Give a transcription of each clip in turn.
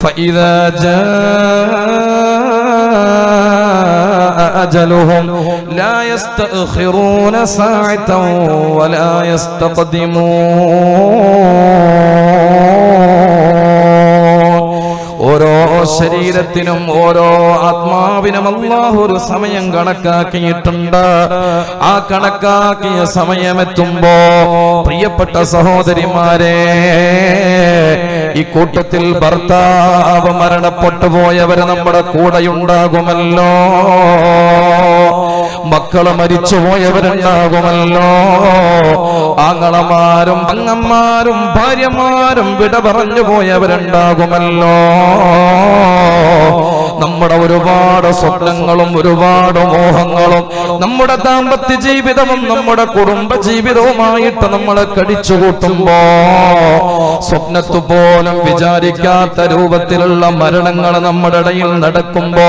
فإذا جاء أجلهم لا يستأخرون ساعة ولا يستقدمون. ഓരോ ശരീരത്തിനും ഓരോ ആത്മാവിനും അല്ലാഹു ഒരു സമയം കണക്കാക്കിയിട്ടുണ്ട്. ആ കണക്കാക്കിയ സമയമെത്തുമ്പോ പ്രിയപ്പെട്ട സഹോദരിമാരെ, ഈ കൂട്ടത്തിൽ ഭർത്താവ് മരണപ്പെട്ടു പോയവര് നമ്മുടെ കൂടെയുണ്ടാകുമല്ലോ, മക്കള് മരിച്ചുപോയവരുണ്ടാകുമല്ലോ, ആങ്ങളമാരും പെങ്ങന്മാരും ഭാര്യമാരും വിട പറഞ്ഞു പോയവരുണ്ടാകുമല്ലോ. നമ്മുടെ ഒരുപാട് സ്വപ്നങ്ങളും ഒരുപാട് മോഹങ്ങളും നമ്മുടെ ദാമ്പത്യ ജീവിതവും നമ്മുടെ കുടുംബ ജീവിതവുമായിട്ട് നമ്മളെ കടിച്ചുകൂട്ടുമ്പോ സ്വപ്നത്തു പോലും വിചാരിക്കാത്ത രൂപത്തിലുള്ള മരണങ്ങൾ നമ്മുടെ ഇടയിൽ നടക്കുമ്പോ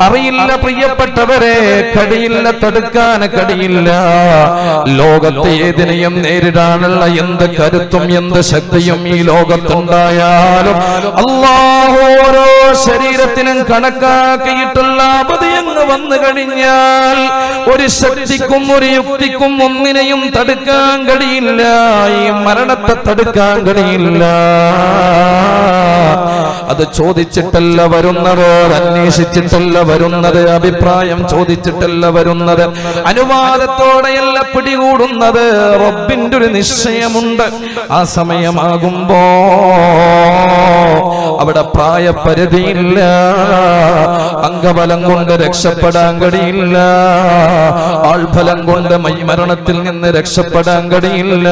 അറിയില്ല പ്രിയപ്പെട്ടവരെ, കടിയില്ല, തടുക്കാൻ കടിയില്ല. ലോകത്തെ ഏതിനെയും നേരിടാനുള്ള എന്ത് കരുത്തും എന്ത് ശക്തിയും ഈ ലോകത്തുണ്ടായാലും അല്ലാഹു ഓരോ ശരീരത്തിനും കണക്കാക്കിയിട്ടുള്ള അവധിയങ്ങ് വന്നു കഴിഞ്ഞാൽ ഒരു ശക്തിക്കും ഒരു യുക്തിക്കും ഒന്നിനെയും തടുക്കാൻ കഴിയില്ല. ഈ മരണത്തെ തടുക്കാൻ കഴിയില്ല. അത് ചോദിച്ചിട്ടല്ല വരുന്നത്, അന്വേഷിച്ചിട്ടല്ല വരുന്നത്, അഭിപ്രായം ചോദിച്ചിട്ടല്ല വരുന്നത്, അനുവാദത്തോടെയല്ല പിടികൂടുന്നത്. റബ്ബിന്റെ ഒരു നിശ്ചയമുണ്ട്. ആ സമയമാകുമ്പോ അവിടെ പ്രായപരിധിയില്ല, അംഗബലം കൊണ്ട് രക്ഷപ്പെടാൻ കഴിയില്ല, ആൾഫലം കൊണ്ട് മരണത്തിൽ നിന്ന് രക്ഷപ്പെടാൻ കഴിയില്ല.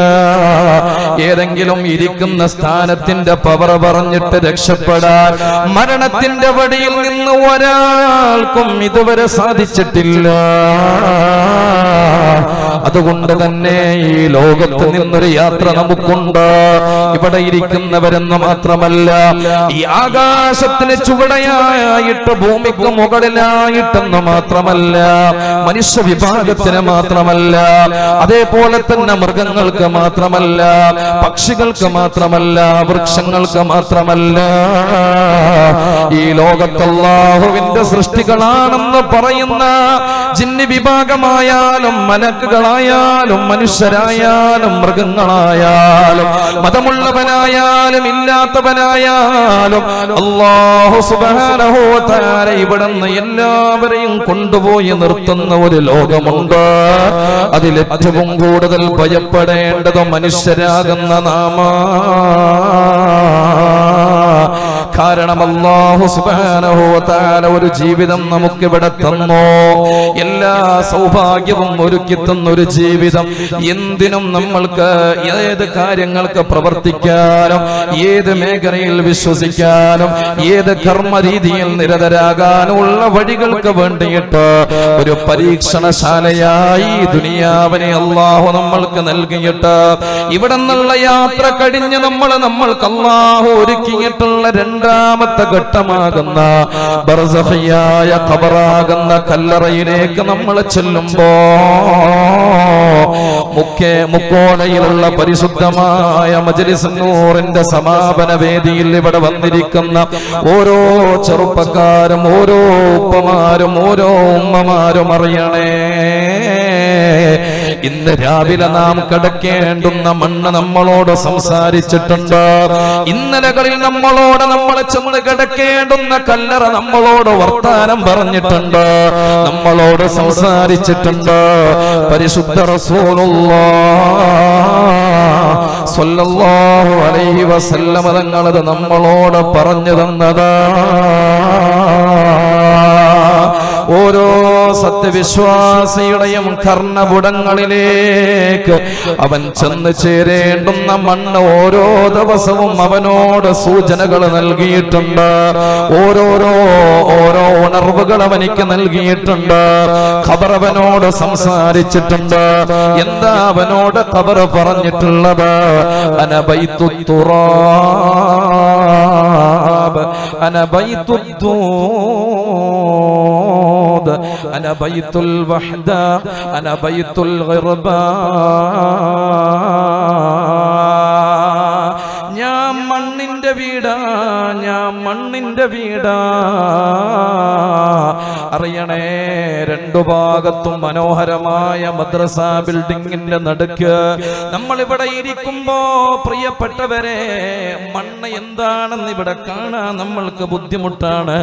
ഏതെങ്കിലും ഇരിക്കുന്ന സ്ഥാനത്തിന്റെ പവർ പറഞ്ഞിട്ട് രക്ഷപ്പെടാൻ മരണത്തിന്റെ വടിയിൽ നിന്ന് ഒരാൾക്കും ഇതുവരെ സാധിച്ചിട്ടില്ല. അതുകൊണ്ട് തന്നെ ഈ ലോകത്ത് നിന്നൊരു യാത്ര നമുക്കുണ്ട്. ഇവിടെ ഇരിക്കുന്നവരെന്ന് മാത്രമല്ല, ഈ ആകാശത്തിന് ചുവടയായിട്ട് ഭൂമിക്ക് മുകളിലായിട്ടെന്ന് മാത്രമല്ല, മനുഷ്യ വിഭാഗത്തിന് മാത്രമല്ല, അതേപോലെ തന്നെ മൃഗങ്ങൾക്ക് മാത്രമല്ല, പക്ഷികൾക്ക് മാത്രമല്ല, വൃക്ഷങ്ങൾക്ക് മാത്രമല്ല, ഈ ലോകത്ത് അല്ലാഹുവിന്റെ സൃഷ്ടികളാണെന്ന് പറയുന്ന ജിന്ന് വിഭാഗമായാലും മലക്കുകളായാലും മനുഷ്യരായാലും മൃഗങ്ങളായാലും മതമുള്ളവനായാലും ഇല്ലാത്തവനായാലും അല്ലാഹു സുബ്ഹാനഹു വ തആല ഇവിടുന്ന് എല്ലാവരെയും കൊണ്ടുപോയി നിർത്തുന്ന ഒരു ലോകമുണ്ട്. അതിലേറ്റവും കൂടുതൽ ഭയപ്പെടേണ്ടത് മനുഷ്യരാകുന്ന നാമ. കാരണം അല്ലാഹു സുബ്ഹാനഹു വ തആല ഒരു ജീവിതം നമുക്കിവിടെ തന്നു. എല്ലാ സൗഭാഗ്യവും ഒരുക്കി തന്ന ഒരു ജീവിതം. എന്തിനും നമ്മൾക്ക് ഏത് കാര്യങ്ങൾക്ക് പ്രവർത്തിക്കാനും ഏത് മേഖലയിൽ വിശ്വസിക്കാനും ഏത് കർമ്മരീതിയിൽ നിരതരാകാനും ഉള്ള വഴികൾക്ക് വേണ്ടിയിട്ട് ഒരു പരീക്ഷണശാലയായി ദുനിയാവിനെ അല്ലാഹു നമ്മൾക്ക് നൽകിയിട്ട് ഇവിടെ നിന്നുള്ള യാത്ര കഴിഞ്ഞ് നമ്മൾക്ക് അല്ലാഹു ഒരുക്കിയിട്ടുള്ള രണ്ടാമത്തെ ഘട്ടമാകുന്ന ബർസഖിയായ ഖബറാകുന്ന കല്ലറയിലേക്ക് നമ്മൾ ചെല്ലുമ്പോ മുക്കോലയിലുള്ള പരിശുദ്ധമായ മജ്ലിസ് നൂറിന്റെ സമാപന വേദിയിൽ ഇവിടെ വന്നിരിക്കുന്ന ഓരോ ചെറുപ്പക്കാരും ഓരോ ഉപ്പമാരും ഓരോ ഉമ്മമാരും അറിയണേ, ഇന്ന് രാവിലെ നാം കിടക്കേണ്ടുന്ന മണ്ണ് നമ്മളോട് സംസാരിച്ചിട്ടുണ്ട്. ഇന്നലകളിൽ നമ്മളോട് നമ്മൾ ചെന്ന് കിടക്കേണ്ടുന്ന കല്ലറ നമ്മളോട് വർത്താനം പറഞ്ഞിട്ടുണ്ട്, നമ്മളോട് സംസാരിച്ചിട്ടുണ്ട്. പരിശുദ്ധ റസൂലുള്ളാഹി സ്വല്ലല്ലാഹു അലൈഹി വസല്ലം തങ്ങളത് നമ്മളോട് പറഞ്ഞു തന്നതാ. ഓരോ സത്യവിശ്വാസിയുടെയും കർണപുടങ്ങളിലേക്ക് അവൻ ചെന്ന് ചേരേണ്ടുന്ന മണ്ണ് ഓരോ ദിവസവും അവനോട് സൂചനകൾ നൽകിയിട്ടുണ്ട്. ഓരോ ഉണർവുകൾ അവനിക്ക് നൽകിയിട്ടുണ്ട്. ഖബർ അവനോട് സംസാരിച്ചിട്ടുണ്ട്. എന്താ അവനോട് ഖബർ പറഞ്ഞിട്ടുള്ളത്? അന ബൈത്തു തുറാബ് അന ബൈത്തു ദൂദ് أنا بيت الوحدة أنا بيت الغربة ഞാൻ മണ്ണിന്റെ വീടാ, ഞാൻ മണ്ണിന്റെ വീടാ. അറിയണേ, രണ്ടു ഭാഗത്തും മനോഹരമായ മദ്രസ ബിൽഡിങ്ങിന്റെ നടുക്ക് നമ്മൾ ഇവിടെ ഇരിക്കുമ്പോ പ്രിയപ്പെട്ടവരെ, മണ്ണ് എന്താണെന്ന് ഇവിടെ കാണാൻ നമ്മൾക്ക് ബുദ്ധിമുട്ടാണ്.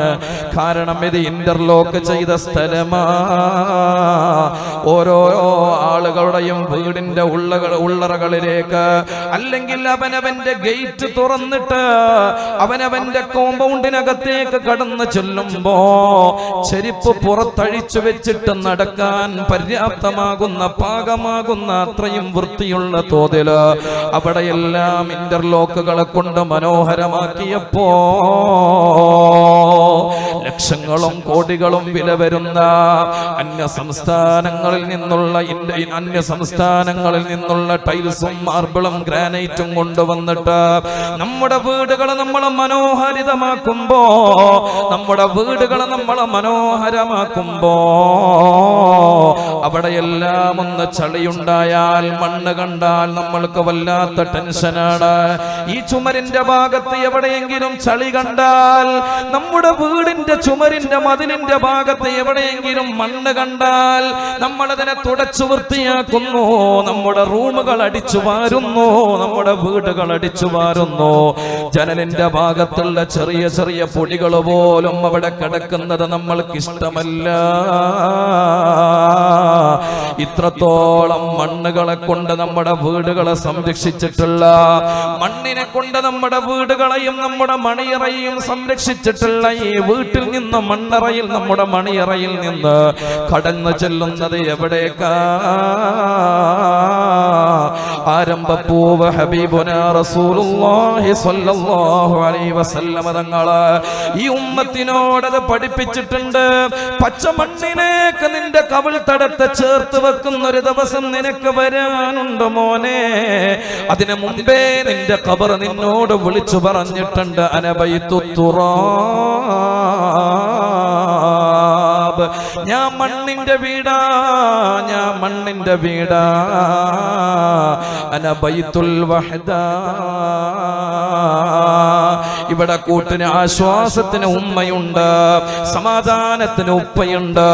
കാരണം ഇത് ഇന്റർലോക്ക് ചെയ്ത സ്ഥലമാ. ഓരോ ആളുകളുടെയും വീടിന്റെ ഉള്ളറകളിലേക്ക് അല്ലെങ്കിൽ അവനവന്റെ ഗേറ്റ് തുറന്നിട്ട് അവനവന്റെ കോമ്പൗണ്ടിനകത്തേക്ക് കടന്നു ചെല്ലുമ്പോ ചെരുപ്പ് പുറത്തഴിച്ചു വെച്ചിട്ട് നടക്കാൻ പര്യാപ്തമാകുന്ന പാകമാകുന്ന അത്രയും വൃത്തിയുള്ള തോതില് അവിടെയെല്ലാം ഇന്റർലോക്കുകളെ കൊണ്ട് മനോഹരമാക്കിയപ്പോ ലക്ഷങ്ങളും കോടികളും വില വരുന്ന അന്യ സംസ്ഥാനങ്ങളിൽ നിന്നുള്ള ടൈൽസും മാർബിളും ഗ്രാനൈറ്റും കൊണ്ടുവന്നിട്ട് നമ്മുടെ വീടുകളെ നമ്മൾ മനോഹരിതമാക്കുമ്പോ അവിടെയെല്ലാം ഒന്ന് ചളിയുണ്ടായാൽ, മണ്ണ് കണ്ടാൽ നമ്മൾക്ക് വല്ലാത്ത ടെൻഷനാണ്. ഈ ചുമരിന്റെ ഭാഗത്ത് എവിടെയെങ്കിലും ചളി കണ്ടാൽ, നമ്മുടെ വീടിന്റെ ചുമരിന്റെ മതിലിന്റെ ഭാഗത്ത് എവിടെയെങ്കിലും മണ്ണ് കണ്ടാൽ നമ്മളതിനെ തുടച്ചു വൃത്തിയാക്കുന്നു. നമ്മുടെ റൂമുകൾ അടിച്ചു വാരുന്നു, നമ്മുടെ വീടുകൾ അടിച്ചു വാരുന്നു. ജനലിന്റെ ഭാഗത്തുള്ള ചെറിയ ചെറിയ പൊടികൾ പോലും അവിടെ കിടക്കുന്നത് നമ്മൾക്ക് ഇഷ്ടമല്ല. ഇത്രത്തോളം മണ്ണുകളെ കൊണ്ട് നമ്മുടെ വീടുകളെ സംരക്ഷിച്ചിട്ടുള്ള, മണ്ണിനെ കൊണ്ട് നമ്മുടെ വീടുകളെയും നമ്മുടെ മണിയറയും സംരക്ഷിച്ചിട്ടുള്ള ഈ വീട്ടിൽ നിന്ന്, മണ്ണറയിൽ, നമ്മുടെ മണിയറയിൽ നിന്ന് കടന്നു ചെല്ലുന്നത് എവിടേക്കാ? ആരംഭപ്പൂവ് ഹബീബുനാ റസൂലുള്ളാഹി സ്വല്ലല്ലാഹു അലൈഹി വസല്ലം തങ്ങള് ഈ ഉമ്മത്തിനോടത് പഠിപ്പിച്ചിട്ടുണ്ട്. പച്ചമണ്ണിലേക്ക് നിന്റെ കവിൾ തടത്തെ ചേർത്ത് വെക്കുന്ന ഒരു ദിവസം നിനക്ക് വരാനുണ്ട് മോനെ. അതിനു മുമ്പേ നിന്റെ ഖബർ നിന്നോട് വിളിച്ചു പറഞ്ഞിട്ടുണ്ട്, അനബൈതു തുറാബ്, ഞാൻ മണ്ണിന്റെ വീടാ, ഞാൻ മണ്ണിന്റെ വീടാ. അനബൈതുൽ വഹദാ, ഇവിടെ കൂട്ടിന് ആശ്വാസത്തിന് ഉമ്മയുണ്ട്, സമാധാനത്തിന് ഉപ്പയുണ്ട്,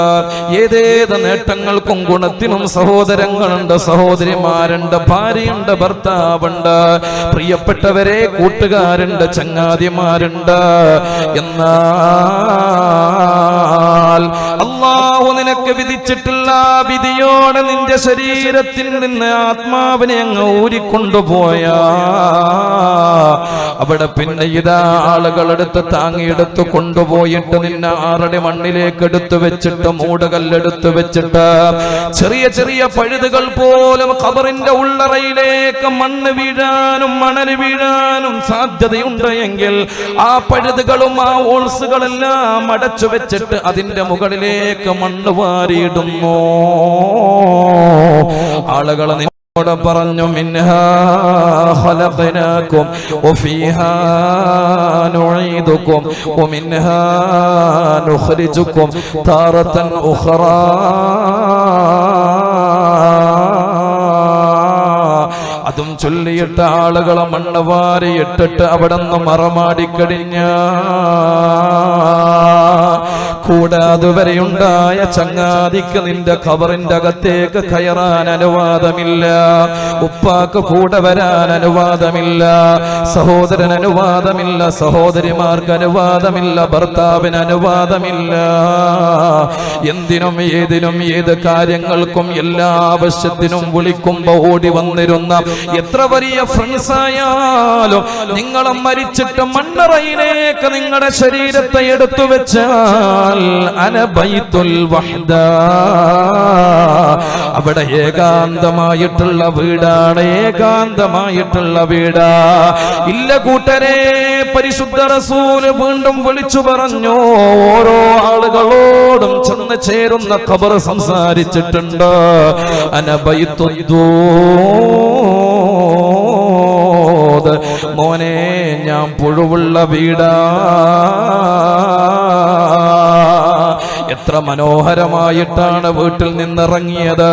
ഏതേത് നേട്ടങ്ങൾക്കും ഗുണത്തിനും സഹോദരങ്ങളുണ്ട്, സഹോദരിമാരുണ്ട്, ഭാര്യയുണ്ട്, ഭർത്താവുണ്ട്, പ്രിയപ്പെട്ടവരെ കൂട്ടുകാരുണ്ട്, ചങ്ങാതിമാരുണ്ട്. എന്നാൽ അല്ലാഹു നിനക്ക് വിധിച്ചിട്ടുള്ള വിധിയോടെ നിന്റെ ശരീരത്തിൽ നിന്ന് ആത്മാവിനെ അങ്ങ് ഊരിക്കൊണ്ടുപോയാ അവിടെ പിന്നെ ഇതാ ആളുകളെടുത്ത് താങ്ങിയെടുത്ത് കൊണ്ടുപോയിട്ട് നിന്നെ 6 അടി മണ്ണിലേക്ക് എടുത്തു വെച്ചിട്ട്, മൂടുകല്ലെടുത്തു വെച്ചിട്ട്, ചെറിയ ചെറിയ പഴുതുകൾ പോലും ഖബറിന്റെ ഉള്ളറയിലേക്ക് മണ്ണ് വീഴാനും മണൽ വീഴാനും സാധ്യതയുണ്ട് എങ്കിൽ ആ പഴുതുകളും ആ ഓൾസുകളെല്ലാം അടച്ചു വെച്ചിട്ട് അതിന്റെ മുകളിലേക്ക് മണ്ണ് വാരിയിടുന്നു. ആളുകളെ പറഞ്ഞു, മിൻഹാ ഖലഖനാകും വഫീഹാ നുഈദുകും വമിൻഹാ നുഖ്രിജുകും താറതൻ ഉഖറാ. അതും ചൊല്ലിയിട്ട് ആളുകളെ മണ്ണ് വാരി ഇട്ടിട്ട് അവിടെ നിന്ന് മറമാടിക്കഴിഞ്ഞ കൂടെ അതുവരെയുണ്ടായ ചങ്ങാതിക്ക് നിന്റെ ഖബറിന്റെ അകത്തേക്ക് കയറാൻ അനുവാദമില്ല, ഉപ്പാക്ക് കൂടെ വരാൻ അനുവാദമില്ല, സഹോദരൻ അനുവാദമില്ല, സഹോദരിമാർക്ക് അനുവാദമില്ല, ഭർത്താവിന് അനുവാദമില്ല. എന്തിനും ഏതിനും ഏത് കാര്യങ്ങൾക്കും എല്ലാ ആവശ്യത്തിനും വിളിക്കുമ്പോ ഓടി വന്നിരുന്ന എത്ര വലിയ ഫ്രണ്ട്സ് ആയാലും നിങ്ങളെ മരിച്ചിട്ട് മണ്ണറയിലേക്ക് നിങ്ങളുടെ ശരീരത്തെ എടുത്തു വെച്ചാൽ അനബൈതുൽ വഹദാ, അവിടെ ഏകാന്തമായിട്ടുള്ള വീടാണ്, ഏകാന്തമായിട്ടുള്ള വീടാ. ഇല്ല കൂട്ടരെ, പരിശുദ്ധ റസൂല് വീണ്ടും വിളിച്ചു പറഞ്ഞു, ഓരോ ആളുകളോടും ചെന്ന് ചേരുന്ന ഖബർ സംസാരിച്ചിട്ടുണ്ട്. മോനെ, ഞാൻ പുഴുവുള്ള വീടാ. എത്ര മനോഹരമായിട്ടാണ് വീട്ടിൽ നിന്നിറങ്ങിയത്.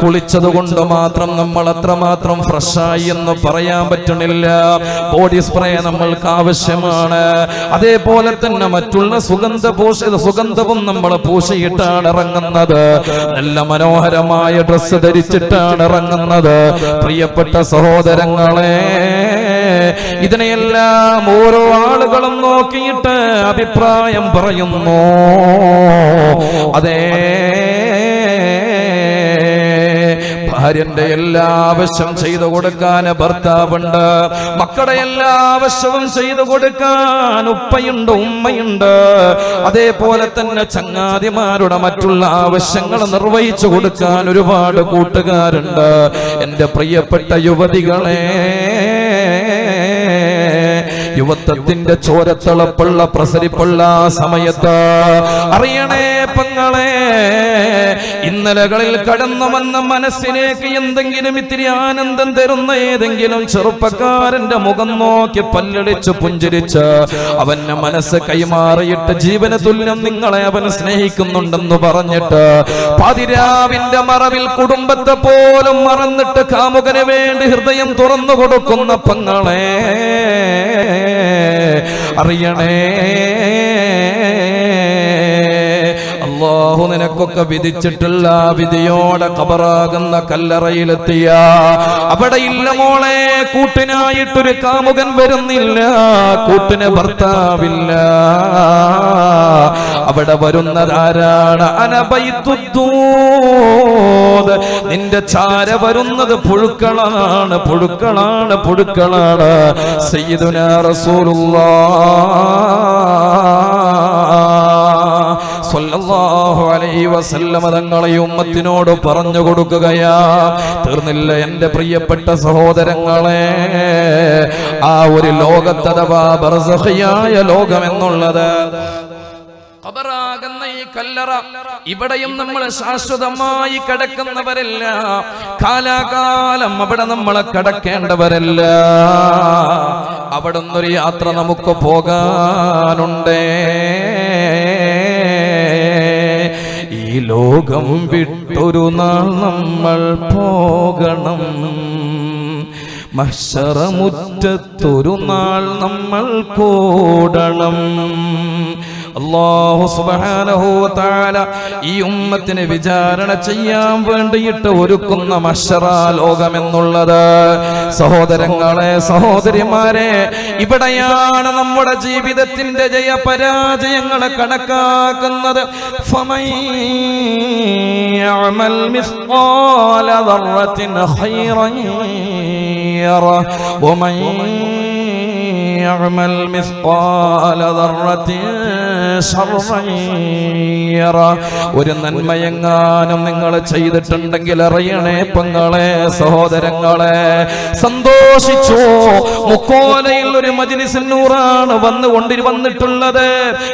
കുളിച്ചത് കൊണ്ട് മാത്രം നമ്മൾ അത്രമാത്രം ഫ്രഷായി എന്ന് പറയാൻ പറ്റണില്ല. ബോഡി സ്പ്രേ നമ്മൾക്ക് ആവശ്യമാണ്. അതേപോലെ തന്നെ മറ്റുള്ള സുഗന്ധവും നമ്മൾ പൂശിയിട്ടാണ് ഇറങ്ങുന്നത്. നല്ല മനോഹരമായ ഡ്രസ്സ് ധരിച്ചിട്ടാണ് ഇറങ്ങുന്നത്. പ്രിയപ്പെട്ട സഹോദരങ്ങളെ, ഇതിനെയെല്ലാം ഓരോ ആളുകളും നോക്കിയിട്ട് അഭിപ്രായം പറയുന്നു. അതേ, ഭാര്യന്റെ എല്ലാ ആവശ്യം ചെയ്തു കൊടുക്കാൻ ഭർത്താവുണ്ട്, മക്കളുടെ എല്ലാ ആവശ്യവും ചെയ്തു കൊടുക്കാൻ ഉപ്പയുണ്ട്, ഉമ്മയുണ്ട്. അതേപോലെ തന്നെ ചങ്ങാതിമാരുടെ മറ്റുള്ള ആവശ്യങ്ങൾ നിർവഹിച്ചു കൊടുക്കാൻ ഒരുപാട് കൂട്ടുകാരുണ്ട്. എന്റെ പ്രിയപ്പെട്ട യുവതികളെ, യുവത്വത്തിന്റെ ചോരത്തിളപ്പുള്ള പ്രസരിപ്പുള്ള സമയത്ത് അറിയണേ പെങ്ങളെ, ഇന്നലകളിൽ കടന്നു വന്ന മനസ്സിലേക്ക് എന്തെങ്കിലും ഇത്തിരി ആനന്ദം തരുന്ന ഏതെങ്കിലും ചെറുപ്പക്കാരന്റെ മുഖം നോക്കി പല്ലടിച്ച് പുഞ്ചിരിച്ച് അവന്റെ മനസ്സ് കൈമാറിയിട്ട് ജീവന തുല്യം നിങ്ങളെ അവൻ സ്നേഹിക്കുന്നുണ്ടെന്ന് പറഞ്ഞിട്ട് പാതിരാവിന്റെ മറവിൽ കുടുംബത്തെ പോലും മറന്നിട്ട് കാമുകന് വേണ്ടി ഹൃദയം തുറന്നു കൊടുക്കുന്ന പെങ്ങളെ, അറിയണേ, അല്ലാഹു നിനക്കൊക്കെ വിധിച്ചിട്ടുള്ള വിധിയോടെ ഖബറാകുന്ന കല്ലറയിലെത്തിയ അവിടെ ഇല്ല മോളെ, കൂട്ടിനായിട്ടൊരു കാമുകൻ വരുന്നില്ല, കൂട്ടിന് ഭർത്താവില്ല. അവിടെ വരുന്നതാരാണ്? അനബൈത്തുദ്ദൂദ്, നിന്റെ ചാര വരുന്നത് പുഴുക്കളാണ്, പുഴുക്കളാണ്, പുഴുക്കളാണ്. സയ്യിദുനാ റസൂലുള്ളാഹ് സ്വല്ലല്ലാഹു അലൈഹി വസല്ലം തങ്ങളെ ഉമ്മത്തിനോട് പറഞ്ഞു കൊടുക്കുകയാ. തീർന്നില്ല എന്റെ പ്രിയപ്പെട്ട സഹോദരങ്ങളെ, ആ ഒരു ലോകത്തഥവാ ബർസഖിയായ ലോകമെന്നുള്ളത്, ഖബറാകുന്ന ഈ കല്ലറ, ഇവിടെയും നമ്മൾ ശാശ്വതമായി കിടക്കുന്നവരല്ല, കാലാകാലം അവിടെ നമ്മൾ കിടക്കേണ്ടവരല്ല. അവിടെ നിന്നൊരു യാത്ര നമുക്ക് പോകാനുണ്ടേ. ഈ ലോകം വിട്ടൊരു നാൾ നമ്മൾ പോകണം, മഹ്ശറമുറ്റത്തൊരു നാൾ നമ്മൾ കൂടണം. അല്ലാഹു സുബ്ഹാനഹു വ തആല ഈ ഉമ്മത്തിനെ വിചാരണ ചെയ്യാൻ വേണ്ടിയിട്ട് ഒരുക്കുന്ന മഹ്ശറ ലോകമെന്നുള്ളത്, സഹോദരങ്ങളെ, സഹോദരിമാരെ, ഇവിടെയാണ് നമ്മുടെ ജീവിതത്തിന്റെ ജയപരാജയങ്ങളെ കണക്കാക്കുന്നത്. ഫമൻ യഅമൽ മിസ്ഖാല ദർറത്തിൻ ഖൈറൻ യറ വമൻ يعمل مثقال ذرة شرا يره. ഒരു നന്മയെങ്ങാനും നിങ്ങൾ ചെയ്തിട്ടുണ്ടെങ്കിൽ അറിയണേ പെങ്ങളെ, സഹോദരങ്ങളെ, സന്തോഷിച്ചോ. മുക്കോലയിൽ ഒരു മജ്ലിസ് നൂറാണ് വന്നിട്ടുള്ളത്.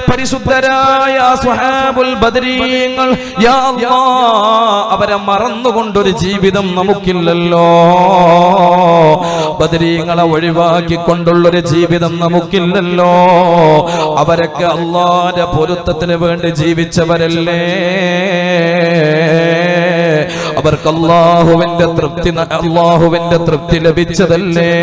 പരിശുദ്ധരായ സ്വഹാബുൽ ബദരീങ്ങൾ, യാ അല്ലാഹ്, അവരെ മറന്നുകൊണ്ടൊരു ജീവിതം നമുക്കില്ലല്ലോ. ബദരീങ്ങളെ ഒഴിവാക്കിക്കൊണ്ടുള്ളൊരു ജീവിതം നമുക്കില്ലല്ലോ. അവരൊക്കെ അല്ലാഹുവിന്റെ പൊരുത്തത്തിന് വേണ്ടി ജീവിച്ചവരല്ലേ. അവർക്ക് അല്ലാഹുവിന്റെ തൃപ്തി ലഭിച്ചതല്ലേ.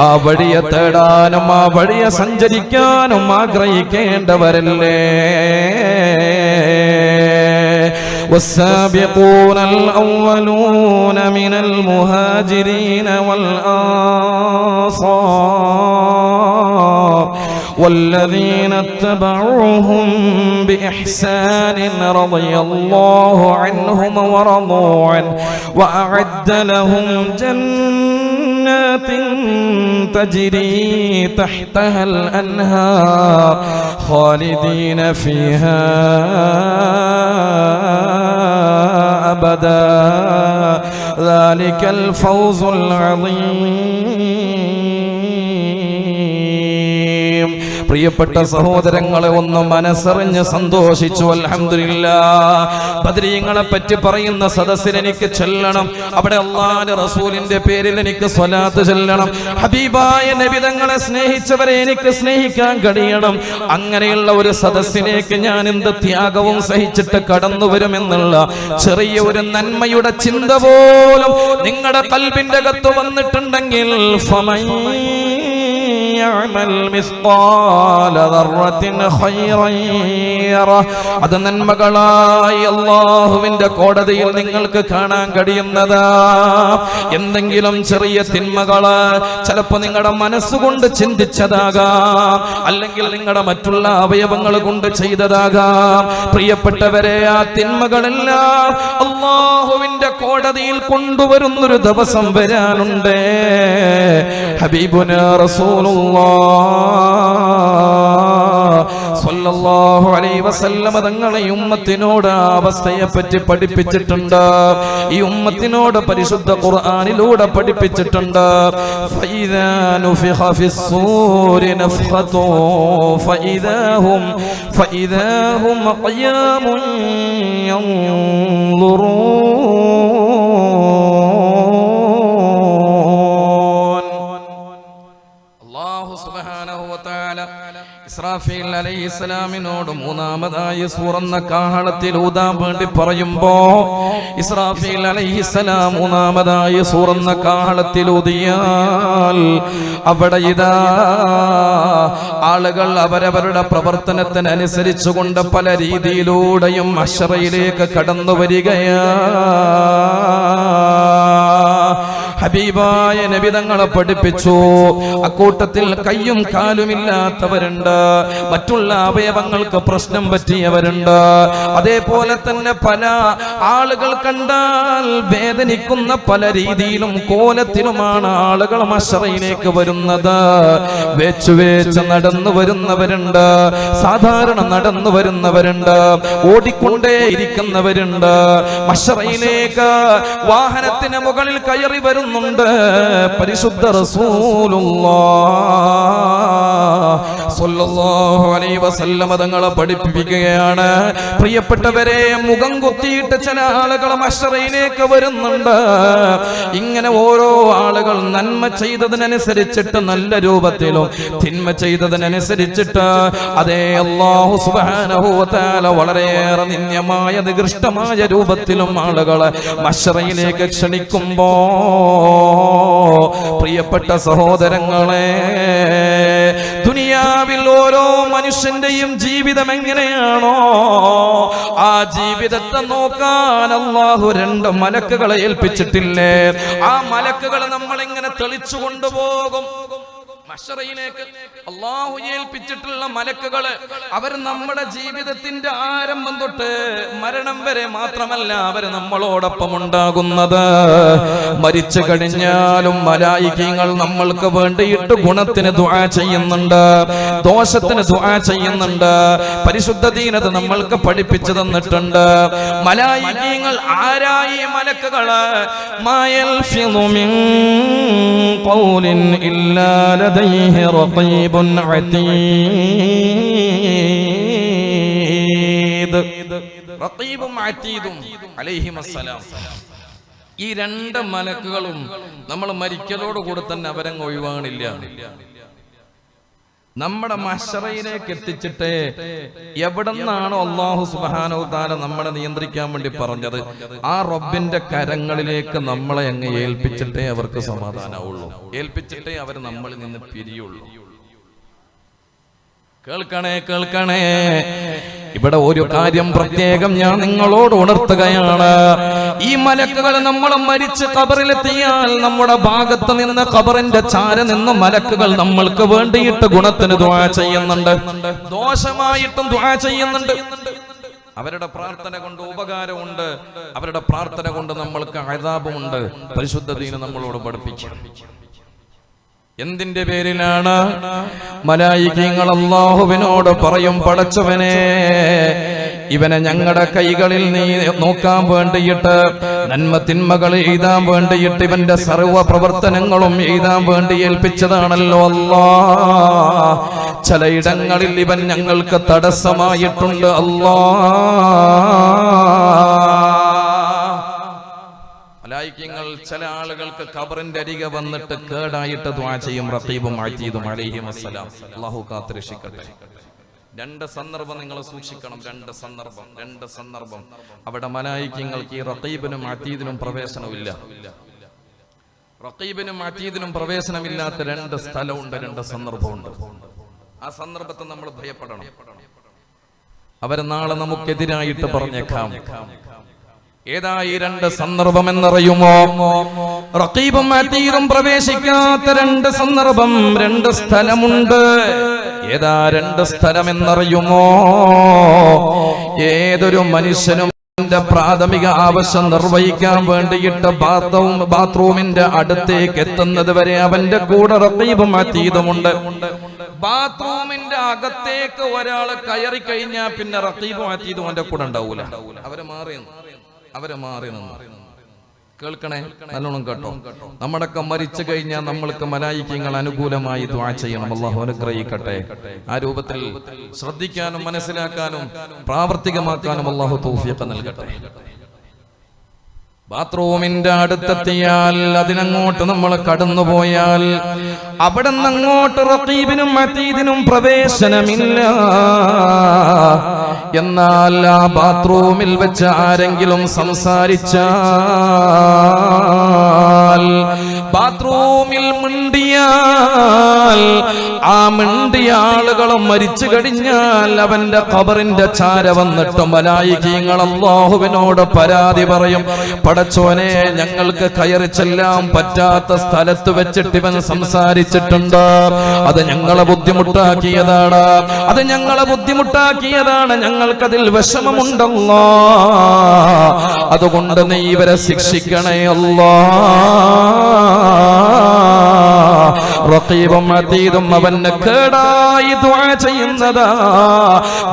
ആ വഴിയെ തേടാനും ആ വഴിയെ സഞ്ചരിക്കാനും ആഗ്രഹിക്കേണ്ടവരല്ലേ. والسابقون الأولون من المهاجرين والأنصار والذين اتبعوهم بإحسان رضي الله عنهم ورضوا عنه وأعد لهم جنات تجري تحتها الأنهار خالدين فيها أبدا ذلك الفوز العظيم. പ്രിയപ്പെട്ട സഹോദരങ്ങളെ, ഒന്ന് മനസ്സറിഞ്ഞ് സന്തോഷിച്ചു. അൽഹംദുലില്ലാഹ്. ബദരീങ്ങളെ പറ്റി പറയുന്ന സദസ്സിൽ എനിക്ക് ചെല്ലണം, അവിടെ അല്ലാഹുവിന്റെ റസൂലിന്റെ പേരിൽ എനിക്ക് സ്വലാത്ത് ചെല്ലണം, ഹബീബായ നബി തങ്ങളെ സ്നേഹിച്ചവരെ എനിക്ക് സ്നേഹിക്കാൻ കഴിയണം. അങ്ങനെയുള്ള ഒരു സദസ്സിലേക്ക് ഞാൻ എന്ത് ത്യാഗവും സഹിച്ചിട്ട് കടന്നു വരുമെന്നുള്ള ചെറിയ ഒരു നന്മയുടെ ചിന്ത പോലും നിങ്ങളുടെ ഖൽബിന്റെ അകത്ത് വന്നിട്ടുണ്ടെങ്കിൽ അത് നന്മകളായി അല്ലാഹുവിന്റെ കോടതിയിൽ നിങ്ങൾക്ക് കാണാൻ കഴിയുന്നതാ. എന്തെങ്കിലും ചെറിയ തിന്മകള് ചിലപ്പോ നിങ്ങളുടെ മനസ്സുകൊണ്ട് ചിന്തിച്ചതാകാം, അല്ലെങ്കിൽ നിങ്ങളുടെ മറ്റുള്ള അവയവങ്ങൾ കൊണ്ട് ചെയ്തതാകാം. പ്രിയപ്പെട്ടവരെ, ആ തിന്മകളെല്ലാം അല്ലാഹുവിന്റെ കോടതിയിൽ കൊണ്ടുവരുന്നൊരു ദിവസം വരാനുണ്ട്. ഹബീബുനാ റസൂലുള്ളാഹ് സ്വല്ലല്ലാഹു അലൈഹി വസല്ലം തങ്ങളെ ഉമ്മത്തിനോട് അവസ്ഥയെ പറ്റി പഠിപ്പിച്ചിട്ടുണ്ട്. ഈ ഉമ്മത്തിനോട് പരിശുദ്ധ ഖുർആനിലൂടെ പഠിപ്പിച്ചിട്ടുണ്ട്. ഫഇദാ നുഫിഖ ഫിസ്സൂരി നഫഖതു ഫഇദാഹും ഖിയാമുൻ യൻളുറൂൻ. അല്ലാഹു സുബ്ഹാനഹു വ തആല ഇസ്രാഫീൽ അലൈഹിസ്സലാമിനോട് മൂന്നാമതായി സൂറന്ന കാഹളത്തിൽ ഊതാൻ വേണ്ടി പറയുമ്പോ ഇസ്രാഫീൽ അലൈഹിസ്സലാം മൂന്നാമതായി സൂറന്ന കാഹളത്തിൽ ഊതിയാൽ അവിടെ ഇതാ ആളുകൾ അവരവരുടെ പ്രവർത്തനത്തിനനുസരിച്ചുകൊണ്ട് പല രീതിയിലൂടെയും മഹ്ശറയിലേക്ക് കടന്നു വരികയാ. ഹബീബായ നബി തങ്ങളെ പഠിപ്പിച്ചു. അക്കൂട്ടത്തിൽ കയ്യും കാലുമില്ലാത്തവരുണ്ട്, മറ്റുള്ള അവയവങ്ങൾക്ക് പ്രശ്നം പറ്റിയവരുണ്ട്. അതേപോലെ തന്നെ പല ആളുകൾ കണ്ടാൽ വേദനിക്കുന്ന പല രീതിയിലും കോലത്തിലുമാണ് ആളുകൾ മഹ്ശറയിലേക്ക് വരുന്നത്. വേച്ച് നടന്നു വരുന്നവരുണ്ട്, സാധാരണ നടന്നു വരുന്നവരുണ്ട്, ഓടിക്കൊണ്ടേ ഇരിക്കുന്നവരുണ്ട്. മഹ്ശറയിലേക്ക് വാഹനത്തിന് മുകളിൽ കയറി വരുന്നുണ്ട്. പരിശുദ്ധ റസൂലുള്ളാഹ് സ്വല്ലല്ലാഹു അലൈഹി വസല്ലം തങ്ങളെ പഠിപ്പിക്കുകയാണ്. പ്രിയപ്പെട്ടവരെ, മുഖം കുത്തിയിട്ട് ചില ആളുകൾ മഹ്ശറയിലേക്ക് വരുന്നുണ്ട്. ഇങ്ങനെ ഓരോ ആളുകൾ നന്മ ചെയ്തതിനനുസരിച്ചിട്ട് നല്ല രൂപത്തിലും തിന്മ ചെയ്തതിനനുസരിച്ചിട്ട് അതേ അല്ലാഹു സുബ്ഹാനഹു വ തആല വളരെയേറെ നിന്ദ്യമായ നികൃഷ്ടമായ രൂപത്തിലും ആളുകളെ മഹ്ശറയിലേക്ക് ക്ഷണിക്കുമ്പോ പ്രിയപ്പെട്ട സഹോദരങ്ങളെ, ദുനിയാവിൽ ഓരോ മനുഷ്യന്റെയും ജീവിതം എങ്ങനെയാണോ ആ ജീവിതത്തെ നോക്കാൻ അല്ലാഹു രണ്ട് മലക്കുകളെ ഏൽപ്പിച്ചിട്ടില്ലേ? ആ മലക്കുകൾ നമ്മളിങ്ങനെ തെളിച്ചു കൊണ്ടുപോകും. മഹ്ശറയിലേക്ക് അല്ലാഹു ഏൽപ്പിച്ചിട്ടുള്ള മലക്കുകള് അവർ നമ്മുടെ ജീവിതത്തിന്റെ ആരംഭം തൊട്ട് മരണം വരെ മാത്രമല്ല അവർ നമ്മളോടൊപ്പം ഉണ്ടാകുന്നത്. മരിച്ചു കഴിഞ്ഞാലും മലായികകൾ നമ്മൾക്ക് വേണ്ടിയിട്ട് ഗുണത്തിന് ദുആ ചെയ്യുന്നുണ്ട്, ദോഷത്തിന് ദുആ ചെയ്യുന്നുണ്ട്. പരിശുദ്ധ ദീനത് നമ്മൾക്ക് പഠിപ്പിച്ചു തന്നിട്ടുണ്ട്. മലായികകൾ ആരായി മലക്കുകള്? മായൽഫിളു മിൻ ഖൗലിൻ ഇല്ലാ റഖീബുൻ അതീദ്. റഖീബും അതീദും അലൈഹിമസ്സലാം. ഈ രണ്ട് മലക്കുകളും നമ്മൾ മരിക്കലോടുകൂടെ തന്നെ അവരങ്ങ് ഒഴിവാണില്ല. നമ്മുടെ മഹ്ശറയിലേക്ക് എത്തിച്ചിട്ട് എവിടെ നിന്നാണോ അല്ലാഹു സുബ്ഹാനഹു തആല നമ്മളെ നിയന്ത്രിക്കാൻ വേണ്ടി പറഞ്ഞത് ആ റബ്ബിന്റെ കരങ്ങളിലേക്ക് നമ്മളെ അങ്ങ് ഏൽപ്പിച്ചിട്ടേ അവർക്ക് സമാധാനമുള്ളൂ, ഏൽപ്പിച്ചിട്ടേ അവർ നമ്മളിൽ നിന്ന് പിരിയുള്ളൂ. കേൾക്കണേ, ഇവിടെ ഒരു കാര്യം പ്രത്യേകം ഞാൻ നിങ്ങളോട് ഉണർത്തുകയാണ്. ഈ മലക്കുകൾ നമ്മൾ മരിച്ച് ഖബറിലെത്തിയാൽ നമ്മുടെ ഭാഗത്ത് നിന്ന് ഖബറിന്റെ ചാര നിന്ന് മലക്കുകൾ നമ്മൾക്ക് വേണ്ടിയിട്ട് ഗുണത്തിന് ദുആ ചെയ്യുന്നുണ്ട്, ദോഷമായിട്ടും ദുആ ചെയ്യുന്നുണ്ട്. അവരുടെ പ്രാർത്ഥന കൊണ്ട് ഉപകാരമുണ്ട്, അവരുടെ പ്രാർത്ഥന കൊണ്ട് നമ്മൾക്ക് അദാബുമുണ്ട്. പരിശുദ്ധ ദീൻ നമ്മളോട് പഠിപ്പിക്കും. എന്തിന്റെ പേരിലാണ്? മലായികകൾ അല്ലാഹുവിനോട് പറയും, പടച്ചവനെ, ഇവനെ ഞങ്ങളുടെ കൈകളിൽ നീ നോക്കാൻ വേണ്ടിയിട്ട് നന്മ തിന്മകൾ എഴുതാൻ വേണ്ടിയിട്ട് ഇവന്റെ സർവ്വ പ്രവർത്തനങ്ങളും എഴുതാൻ വേണ്ടി ഏൽപ്പിച്ചതാണല്ലോ അല്ലാഹ്. ചിലയിടങ്ങളിൽ ഇവൻ ഞങ്ങൾക്ക് തടസ്സമായിട്ടുണ്ട് മലായികകൾ ചില ആളുകൾക്ക് ഖബറിന്റെ അരികെ വന്നിട്ട് കേടായിട്ട് ദുആ ചെയ്യും. റഖീബും അതീദും അലൈഹിം അസ്സലാം. അല്ലാഹു കാത്തുരക്ഷിക്കട്ടെ. രണ്ട് സന്ദർഭം നിങ്ങൾ സൂക്ഷിക്കണം. രണ്ട് സന്ദർഭം അവിടെ മലായികങ്ങൾക്ക് ഈ റഖീബിനും അതീദിനും പ്രവേശനമില്ല. റഖീബിനും അതീദിനും പ്രവേശനമില്ലാത്ത രണ്ട് സ്ഥലമുണ്ട്, രണ്ട് സന്ദർഭമുണ്ട്. ആ സന്ദർഭത്തെ നമ്മൾ ഭയപ്പെടണം. അവർ നാളെ നമുക്കെതിരായിട്ട് പറഞ്ഞേക്കാം. ഏതാ ഈ രണ്ട് സന്ദർഭം എന്നറിയുമോ? റഖീബും അതീദും പ്രവേശിക്കാത്ത രണ്ട് സന്ദർഭം, രണ്ട് സ്ഥലമുണ്ട്. ഏതാ രണ്ട് സ്ഥലം എന്നറിയുമോ? ഏതൊരു മനുഷ്യനും പ്രാഥമിക ആവശ്യം നിർവഹിക്കാൻ വേണ്ടിയിട്ട് ബാത്റൂമിന്റെ അടുത്തേക്ക് എത്തുന്നത് വരെ അവന്റെ കൂടെ റഖീബും അതീദുമുണ്ട്. ബാത്റൂമിന്റെ അകത്തേക്ക് ഒരാൾ കയറി കഴിഞ്ഞാൽ പിന്നെ റഖീബും അതീദും അവന്റെ കൂടെ ഉണ്ടാവൂല. അവരെ മാറി നിന്ന് കേൾക്കണേ, നല്ലോണം കേട്ടോ. നമ്മളൊക്കെ മരിച്ചു കഴിഞ്ഞാൽ നമ്മൾക്ക് മലായികകൾ അനുകൂലമായി ദുആ ചെയ്യണം. അല്ലാഹു അനുഗ്രഹിക്കട്ടെ. ആ രൂപത്തിൽ ശ്രദ്ധിക്കാനും മനസ്സിലാക്കാനും പ്രാവർത്തികമാക്കാനും അല്ലാഹു തൗഫീഖ് നൽകട്ടെ. ബാത്റൂമിന്റെ അടുത്തെത്തിയാൽ അതിനങ്ങോട്ട് നമ്മൾ കടന്നുപോയാൽ അവിടെ നിന്നങ്ങോട്ട് റഖീബിനും അതീദിനും പ്രവേശനമില്ല. എന്നാൽ ആ ബാത്റൂമിൽ വെച്ച് ആരെങ്കിലും സംസാരിച്ചാൽ, ബാത്റൂമിൽ മിണ്ടിയാൽ, ആ മിണ്ടിയ ആളുകളും മരിച്ചു കഴിഞ്ഞാൽ അവന്റെ ഖബറിന്റെ ചാര വന്നിട്ട് മലായികകൾ അല്ലാഹുവിനോട് പരാതി പറയും. പടച്ചോനെ, ഞങ്ങൾക്ക് കയറി ചെല്ലാൻ പറ്റാത്ത സ്ഥലത്ത് വെച്ചിട്ട് ഇവൻ സംസാരിച്ചിട്ടുണ്ട്. അത് ഞങ്ങളെ ബുദ്ധിമുട്ടാക്കിയതാണ്. ഞങ്ങൾക്കതിൽ വിഷമമുണ്ടല്ലോ. അതുകൊണ്ട് നീ ഇവരെ ശിക്ഷിക്കണേ അല്ലാഹ്. റഖീബും അതീദും അവന് കേടായി ദുആ ചെയ്യുന്നതാ.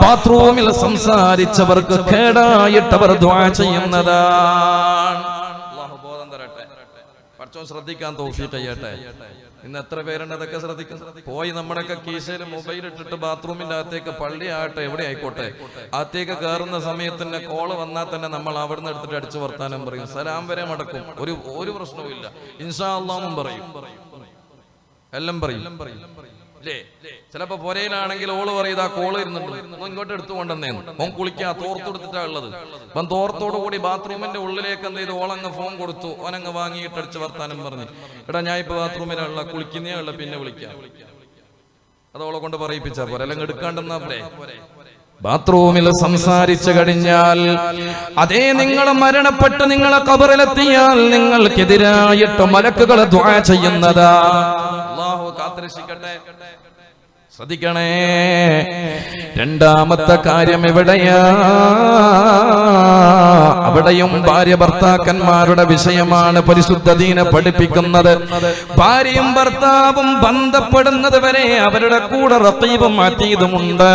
ബാത്റൂമിൽ സംസാരിച്ചവർക്ക് കേടായിട്ടവർ ദുആ ചെയ്യുന്നതാണ്. അല്ലാഹു ബോധം തരട്ടെ. പടച്ചോൻ ശ്രദ്ധിക്കാൻ തൗഫീഖ് ചെയ്യട്ടെ. ഇന്ന് എത്ര പേരുണ്ട് അതൊക്കെ ശ്രദ്ധിക്കുന്നത്? പോയി നമ്മുടെയൊക്കെ കീശയിൽ മൊബൈൽ ഇട്ടിട്ട് ബാത്റൂമിന്റെ അകത്തേക്ക്, പള്ളി ആകട്ടെ എവിടെ ആയിക്കോട്ടെ, അകത്തേക്ക് കയറുന്ന സമയത്ത് തന്നെ കോള് വന്നാൽ തന്നെ നമ്മൾ അവിടുന്ന് എടുത്തിട്ട് അടിച്ചു വർത്താനം പറയും. സലാം വരെ മടക്കും. ഒരു പ്രശ്നവും ഇല്ല. ഇൻഷാ അല്ലാഹും പറയും, എല്ലാം പറയും. ചിലപ്പോ പൊരയിലാണെങ്കിൽ ഓള് പറയുക കോള് ഇരുന്നുണ്ട്, ഇങ്ങോട്ട് എടുത്തുകൊണ്ടെന്നേന്ന്. ഓൻ കുളിക്കാ തോർത്തെടുത്തിട്ടാ ഉള്ളത്. അപ്പം തോർത്തോടു കൂടി ബാത്റൂമിന്റെ ഉള്ളിലേക്ക് എന്ത് ചെയ്തു, ഓളങ്ങ് ഫോൺ കൊടുത്തു. ഓനങ്ങ് വാങ്ങിയിട്ട് അടിച്ച് വർത്താനം പറഞ്ഞു, എടാ ഞാൻ ഇപ്പൊ ബാത്റൂമിലുള്ള കുളിക്കുന്നേ ഉള്ള, പിന്നെ വിളിക്കാം. അതോളെ കൊണ്ട് പറയിപ്പിച്ചാ പോരെ, അല്ലെങ്കിൽ എടുക്കാണ്ടെന്നാ പോരെ. ബാത്റൂമിൽ സംസാരിച്ചു കഴിഞ്ഞാൽ, അതേ നിങ്ങൾ മരണപ്പെട്ട് നിങ്ങളെ ഖബറിലെത്തിയാൽ നിങ്ങൾക്കെതിരായിട്ട് മലക്കുകൾ ദുആ ചെയ്യുന്നതാ. അല്ലാഹു കാത്തുരക്ഷിക്കട്ടെ. ശ്രദ്ധിക്കണേ. രണ്ടാമത്തെ കാര്യം എവിടെയാ? അവിടെയും ഭാര്യ ഭർത്താക്കന്മാരുടെ വിഷയമാണ് പരിശുദ്ധ ദീന പഠിപ്പിക്കുന്നത്. ഭാര്യയും ഭർത്താവും ബന്ധപ്പെടുന്നത് വരെ അവരുടെ കൂടെ റഖീബും അതീദുമുണ്ട്.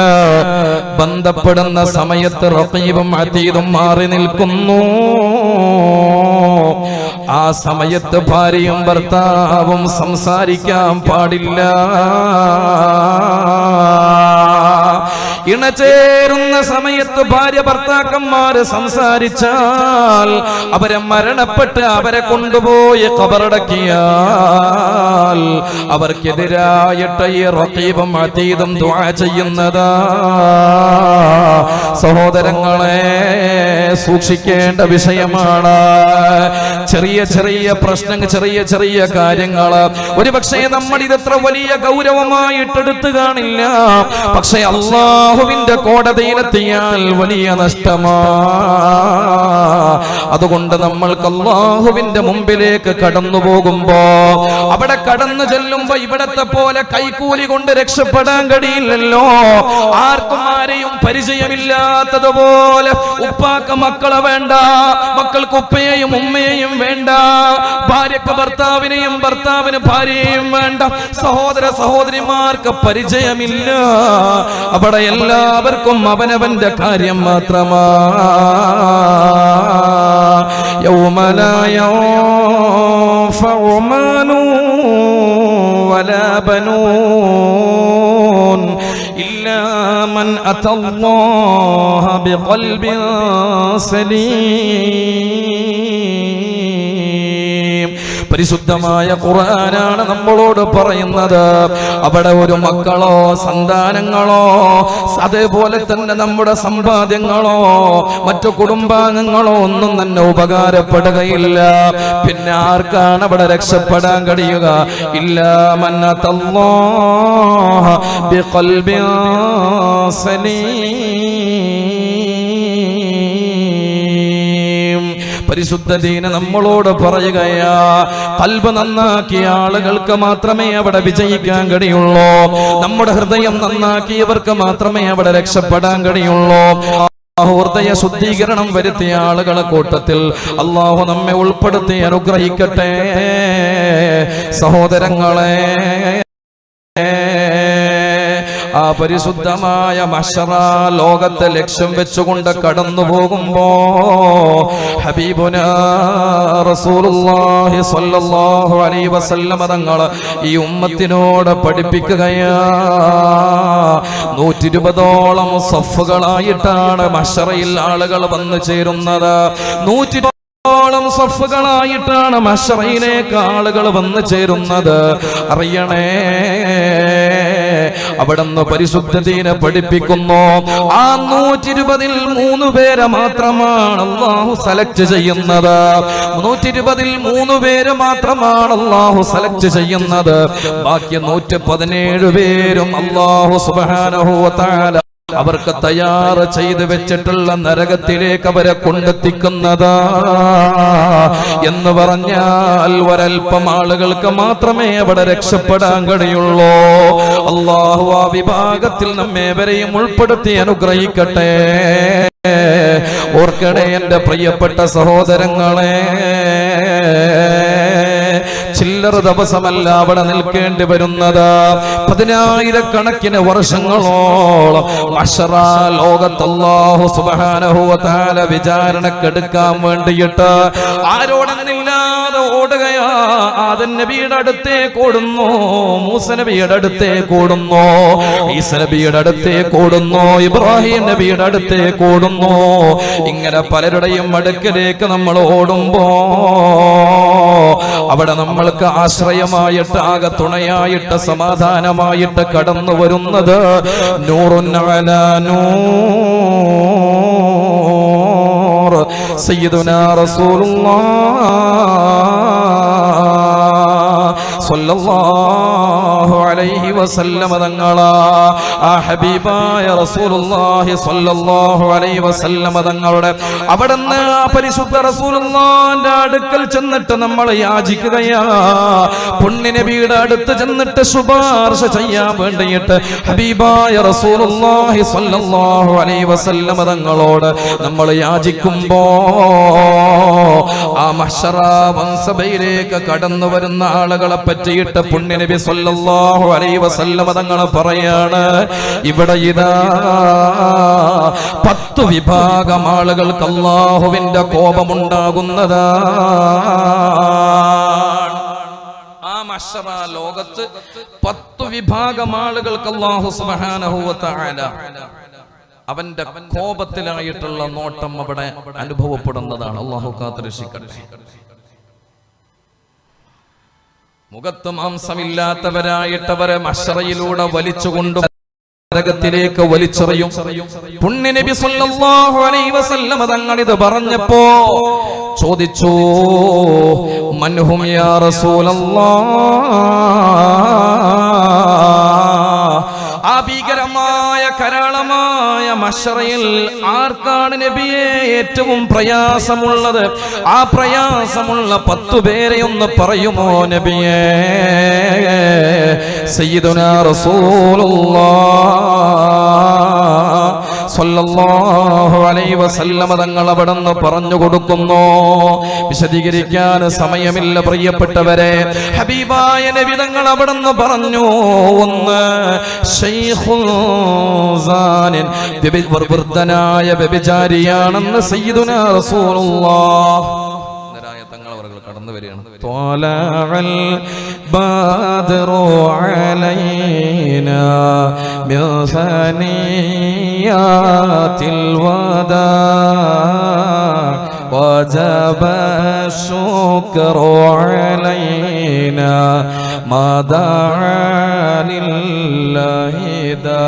ബന്ധപ്പെടുന്ന സമയത്ത് റഖീബും അതീദും മാറി നിൽക്കുന്നു. ആ സമയത്ത് ഭാര്യയും ഭർത്താവും സംസാരിക്കാൻ പാടില്ല. ഇണചേരുന്ന സമയത്ത് ഭാര്യ ഭർത്താക്കന്മാര് സംസാരിച്ചാൽ അവരെ മരണപ്പെട്ട് അവരെ കൊണ്ടുപോയി ഖബറടക്കിയാൽ അവർക്കെതിരായിട്ട് ഈ റഖീബും അതീദും ദുആ ചെയ്യുന്നതാ. സഹോദരങ്ങളെ, സൂക്ഷിക്കേണ്ട വിഷയമാണ്. ചെറിയ ചെറിയ പ്രശ്നങ്ങൾ, ചെറിയ ചെറിയ കാര്യങ്ങൾ ഒരുപക്ഷെ നമ്മൾ ഇതത്ര വലിയ ഗൗരവമായിട്ടെടുത്ത് കാണില്ല. പക്ഷെ അല്ലാഹുവിന്റെ കോടതിയിലെത്തിയാൽ വലിയ നഷ്ടമാ. അതുകൊണ്ട് നമ്മൾക്ക് അല്ലാഹുവിന്റെ മുമ്പിലേക്ക് കടന്നു പോകുമ്പോ, അവിടെ കടന്നു ചെല്ലുമ്പോ ഇവിടത്തെ പോലെ കൈക്കൂലി കൊണ്ട് രക്ഷപ്പെടാൻ കഴിയില്ലല്ലോ. ആർക്കും ആരെയും പരിചയമില്ലാത്തതുപോലെ ഉപ്പാക്ക് മക്കളെ വേണ്ട, മക്കൾക്ക് ഉപ്പയെയും ഉമ്മയെയും വേണ്ട, ഭാര്യക്ക് ഭർത്താവിനെയും ഭർത്താവിന് ഭാര്യയെയും വേണ്ട, സഹോദര സഹോദരിമാർക്ക് പരിചയമില്ല. അവിടെ എല്ലാവർക്കും അവനവന്റെ കാര്യം മാത്രമാ. യൗമ ലാ യൻഫഉ മാലു വലാ ബനൂൻ ഇല്ലാ മൻ അത്തല്ലാഹ ബിഖൽബിൻ സലീം. പരിശുദ്ധമായ ഖുർആനാണ് നമ്മളോട് പറയുന്നത്. അവിടെ ഒരു മക്കളോ സന്താനങ്ങളോ അതേപോലെ തന്നെ നമ്മുടെ സമ്പാദ്യങ്ങളോ മറ്റു കുടുംബാംഗങ്ങളോ ഒന്നും തന്നെ ഉപകാരപ്പെടുകയില്ല. പിന്നെ ആർക്കാണ് അവിടെ രക്ഷപ്പെടാൻ കഴിയുക? ഇല്ലാ മൻ അത്തല്ലാഹ ബിഖൽബിൻ സലീം. പരിശുദ്ധ ദീന നമ്മളോട് പറയുകയാ, ഖൽബ് നന്നാക്കിയ ആളുകൾക്ക് മാത്രമേ അവിടെ വിജയിക്കാൻ കഴിയുള്ളൂ. നമ്മുടെ ഹൃദയം നന്നാക്കിയവർക്ക് മാത്രമേ അവിടെ രക്ഷപ്പെടാൻ കഴിയുള്ളൂ. ഹൃദയ ശുദ്ധീകരണം വരുത്തിയ ആളുകളെ കൂട്ടത്തിൽ അള്ളാഹു നമ്മെ ഉൾപ്പെടുത്തി അനുഗ്രഹിക്കട്ടെ. സഹോദരങ്ങളെ, ആ പരിശുദ്ധമായ മഹ്ശറ ലോകത്തെ ലക്ഷ്യം വെച്ചുകൊണ്ട് കടന്നു പോകുമ്പോ ഹബീബുനാ റസൂലുള്ളാഹി സ്വല്ലല്ലാഹു അലൈഹി വസല്ലം തങ്ങൾ ഈ ഉമ്മത്തിനോട് പഠിപ്പിക്കുകയാ. 120ഓളം സഫുകളായിട്ടാണ് മഹ്ശറയിൽ ആളുകൾ വന്നു ചേരുന്നത്. 120ഓളം സഫുകളായിട്ടാണ് മഹ്ശറയിലേക്ക് ആളുകൾ വന്നു ചേരുന്നത്. അറിയണേ, അവിടുന്ന് പരിശുദ്ധ ദീനെ പഠിപ്പിക്കുന്നു. ആ 120ൽ 3 പേരെ മാത്രമാണ് അല്ലാഹു സെലക്ട് ചെയ്യുന്നത്. 120ൽ 3 പേര് മാത്രമാണ് അല്ലാഹു സെലക്ട് ചെയ്യുന്നത്. ബാക്കി 117 പേരും അല്ലാഹു സുബ്ഹാനഹു വ തആല അവർക്ക് തയ്യാർ ചെയ്ത് വെച്ചിട്ടുള്ള നരകത്തിലേക്ക് അവരെ കൊണ്ടെത്തിക്കുന്നതാ. എന്ന് പറഞ്ഞാൽ ഒരൽപ്പം ആളുകൾക്ക് മാത്രമേ അവിടെ രക്ഷപ്പെടാൻ കഴിയുള്ളൂ. അല്ലാഹു ആ വിഭാഗത്തിൽ നമ്മേവരെയും ഉൾപ്പെടുത്തി അനുഗ്രഹിക്കട്ടെ. ഓർക്കണേ എന്റെ പ്രിയപ്പെട്ട സഹോദരങ്ങളെ, ചില്ലറ ദിവസമല്ല അവിടെ നിൽക്കേണ്ടി വരുന്നത്. 10,000 വർഷങ്ങളോളം മഹ്ശറ ലോകത്ത് അല്ലാഹു സുബ്ഹാനഹു വ തആല വിചാരണക്കെടുക്കാൻ വേണ്ടിയിട്ട് ആരോടെന്നില്ലാതെ ഓടുകയാ. ആദം നബിയുടെ അടുത്തേക്ക് ഓടുന്നു, മൂസ നബിയുടെ അടുത്തേക്ക് ഓടുന്നു, ഈസ നബിയുടെ അടുത്തേക്ക് ഓടുന്നു, ഇബ്രാഹിം നബിയുടെ അടുത്തേക്ക് ഓടുന്നു. ഇങ്ങനെ പലരുടെയും അടുക്കലേക്ക് നമ്മൾ ഓടുമ്പോ അവിടെ നമ്മൾക്ക് ആശ്രയമായിട്ട് ആകെ തുണയായിട്ട് സമാധാനമായിട്ട് കടന്നു വരുന്നത് നൂറുൻ അലാ നൂർ സയ്യിദുനാ റസൂലുള്ളാഹ് സ്വല്ലല്ലാഹു അലൈഹി വസല്ലം തങ്ങളാ. ആ ഹബീബായ റസൂലുള്ളാഹി സ്വല്ലല്ലാഹു അലൈഹി വസല്ലം തങ്ങളുടെ അവിടുന്ന് പരിശുദ്ധ റസൂലുള്ളാഹിന്റെ അടുക്കൽ ചെന്നിട്ട് നമ്മൾ യാചിക്കുകയാ. പുണ്യ നബിയുടെ അടുത്ത് ചെന്നിട്ട് ശുപാർശ ചെയ്യാൻ വേണ്ടിയിട്ട് ഹബീബായ റസൂലുള്ളാഹി സ്വല്ലല്ലാഹു അലൈഹി വസല്ലം തങ്ങളോട് നമ്മൾ യാചിക്കുമ്പോ ആ മഹ്ശറ വൻസഭയിലേക്ക് കടന്നു വരുന്ന ആളുകളെ പറ്റിയിട്ട് പുണ്യ നബി സ്വല്ലല്ലാഹു അലൈഹി വസല്ലം തങ്ങൾ പറയാണ്, ഇവിടെ ഇതാ 10 വിഭാഗം ആളുകൾക്ക് അല്ലാഹുവിന്റെ കോപമുണ്ടാകുന്നതാ. ആ മഹ്ശറ ലോകത്ത് 10 വിഭാഗം ആളുകൾക്ക് അല്ലാഹു സുബ്ഹാനഹു വ തആല അവന്റെ കോപത്തിലായിട്ടുള്ള നോട്ടം അവിടെ അനുഭവപ്പെടുന്നതാണ്. അല്ലാഹു കാത്തുരക്ഷിക്കട്ടെ. മുഖത്ത് മാംസമില്ലാത്തവരായിട്ടവരെ മഹ്ശറയിലൂടെ വലിച്ചുകൊണ്ട് നരകത്തിലേക്ക് വലിച്ചെറിയും. പുണ്യ നബി സ്വല്ലല്ലാഹു അലൈഹി വസല്ലം തങ്ങൾ ഇത് പറഞ്ഞപ്പോ ചോദിച്ചു, മൻഹും യാ റസൂലല്ലാഹ്, ആ ഭീകരമായ കരാളമായ മഹ്ശറയിൽ ആർക്കാണ് നബിയെ ഏറ്റവും പ്രയാസമുള്ളത്? ആ പ്രയാസമുള്ള 10 പേരെ ഒന്ന് പറയുമോ നബിയേ? സയ്യിദുനാ റസൂലുള്ളാഹ് സ്വല്ലല്ലാഹു അലൈഹി വസല്ലമ തങ്ങൾ അവിടുന്ന് പറഞ്ഞു കൊടുക്കുന്നു. വിശദീകരിക്കാൻ സമയമില്ല പ്രിയപ്പെട്ടവരെ. ഹബീബായ നബി തങ്ങൾ അവിടുന്ന് പറഞ്ഞു, ഒന്ന് ശൈഖുൻ സാനിൻ, വൃദ്ധനായ വ്യഭിചാരിയാണെന്ന് സയ്യിദുനാ റസൂലുള്ളാഹ് തങ്ങൾ അവർ കടന്നു വരികയാണ്. ത്വലഅൽ ബദ്റു അലൈനാ മിൻ സനിയാതിൽ വദാ വജബ ശുക്റു അലൈനാ മാ ദഅ ലില്ലാഹി ദാ.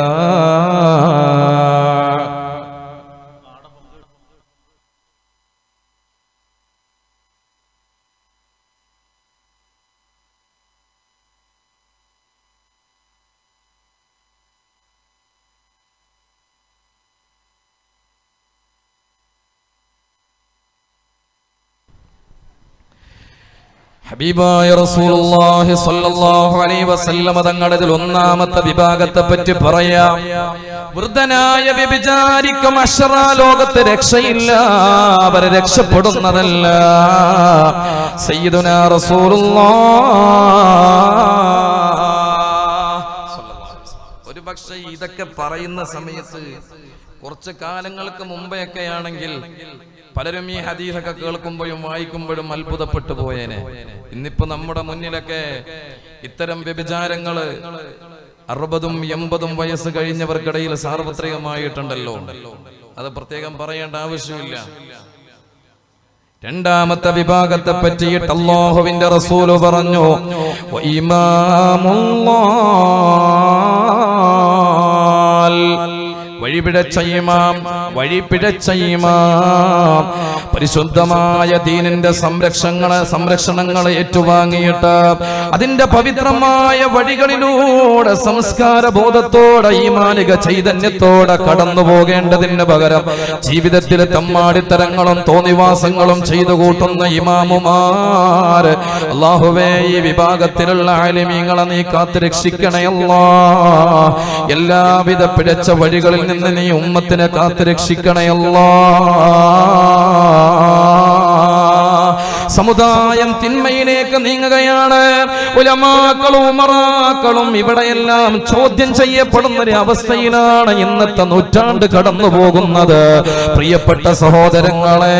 ഹബീബായ റസൂലുള്ളാഹി സ്വല്ലല്ലാഹു അലൈഹി വസല്ലമ തങ്ങളുടെ ഒന്നാമത്തെ വിഭാഗത്തെ പറ്റി പറയാം. വൃദ്ധനായ വ്യഭിചാരിക്കും അശ്റാ ലോകത്ത് രക്ഷയില്ല, അവരെ രക്ഷപ്പെടുന്നതല്ല. സയ്യിദുനാ റസൂലുള്ളാഹ് ഒരു പക്ഷേ ഇതൊക്കെ പറയുന്ന സമയത്ത് കുറച്ച് കാലങ്ങൾക്ക് മുമ്പെയൊക്കെ ആണെങ്കിൽ പലരും ഈ ഹദീസൊക്കെ കേൾക്കുമ്പോഴും വായിക്കുമ്പോഴും അത്ഭുതപ്പെട്ടു പോയേനെ. ഇന്നിപ്പോ നമ്മുടെ മുന്നിലൊക്കെ ഇത്തരം വ്യഭിചാരങ്ങള് 60-80 വയസ്സ് കഴിഞ്ഞവർക്കിടയിൽ സാർവത്രികമായിട്ടുണ്ടല്ലോ. അത് പ്രത്യേകം പറയേണ്ട ആവശ്യമില്ല. രണ്ടാമത്തെ വിഭാഗത്തെ പറ്റിയിട്ട് അല്ലാഹുവിന്റെ റസൂല് പറഞ്ഞു, വഴിപിഴച്ച ഇമാം പരിശുദ്ധമായ ദീനിന്റെ സംരക്ഷണങ്ങളെ ഏറ്റുവാങ്ങിയിട്ട് അതിന്റെ പവിത്രമായ വഴികളിലൂടെ സംസ്കാര ബോധത്തോടെ ഈമാനിക ചൈതന്യത്തോടെ കടന്നു പോകേണ്ടതിന് പകരം ജീവിതത്തിലെ തമ്മാടിത്തരങ്ങളും തോന്നിവാസങ്ങളും ചെയ്തു കൂട്ടുന്ന ഇമാമുമാർ, അല്ലാഹുവേ ഈ വിഭാഗത്തിലുള്ള ആലിമീങ്ങളെ നീ കാത്തുരക്ഷിക്കണേ അല്ലാഹ്. എല്ലാവിധ പിഴച്ച വഴികളിൽ നിന്ന് നീ ഉമ്മത്തിനെ കാത്തുരക്ഷിക്കണേ അല്ലാഹ്. സമുദായം തിന്മയിലേക്ക് നീങ്ങുകയാണ്. ഉലമാക്കളും ഉമറാക്കളും ഇവിടെയെല്ലാം ചോദ്യം ചെയ്യപ്പെടുന്ന ഒരു അവസ്ഥയിലാണ് ഇന്നത്തെ നൂറ്റാണ്ട് കടന്നു പോകുന്നത്. പ്രിയപ്പെട്ട സഹോദരങ്ങളെ,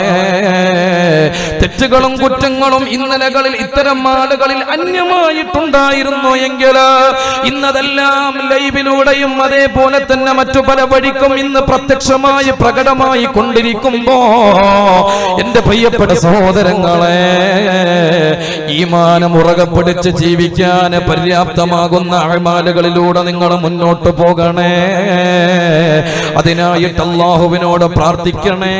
തെറ്റുകളും കുറ്റങ്ങളും ഇന്നലകളിൽ ഇത്തരം ആളുകളിൽ അന്യമായിട്ടുണ്ടായിരുന്നു എങ്കിൽ ഇന്നതെല്ലാം ലൈവിലൂടെയും അതേപോലെ തന്നെ മറ്റു പല വഴിക്കും ഇന്ന് പ്രത്യക്ഷമായി പ്രകടമായി കൊണ്ടിരിക്കുമ്പോ എന്റെ പ്രിയപ്പെട്ട സഹോദരങ്ങളെ, ഈമാനം ഉറകെ പിടിച്ച് ജീവിക്കാൻ പര്യാപ്തമാകുന്ന അഅ്മാലുകളിലൂടെ നിങ്ങൾ മുന്നോട്ട് പോകണേ. അതിനായിട്ട് അല്ലാഹുവിനോട് പ്രാർത്ഥിക്കണേ.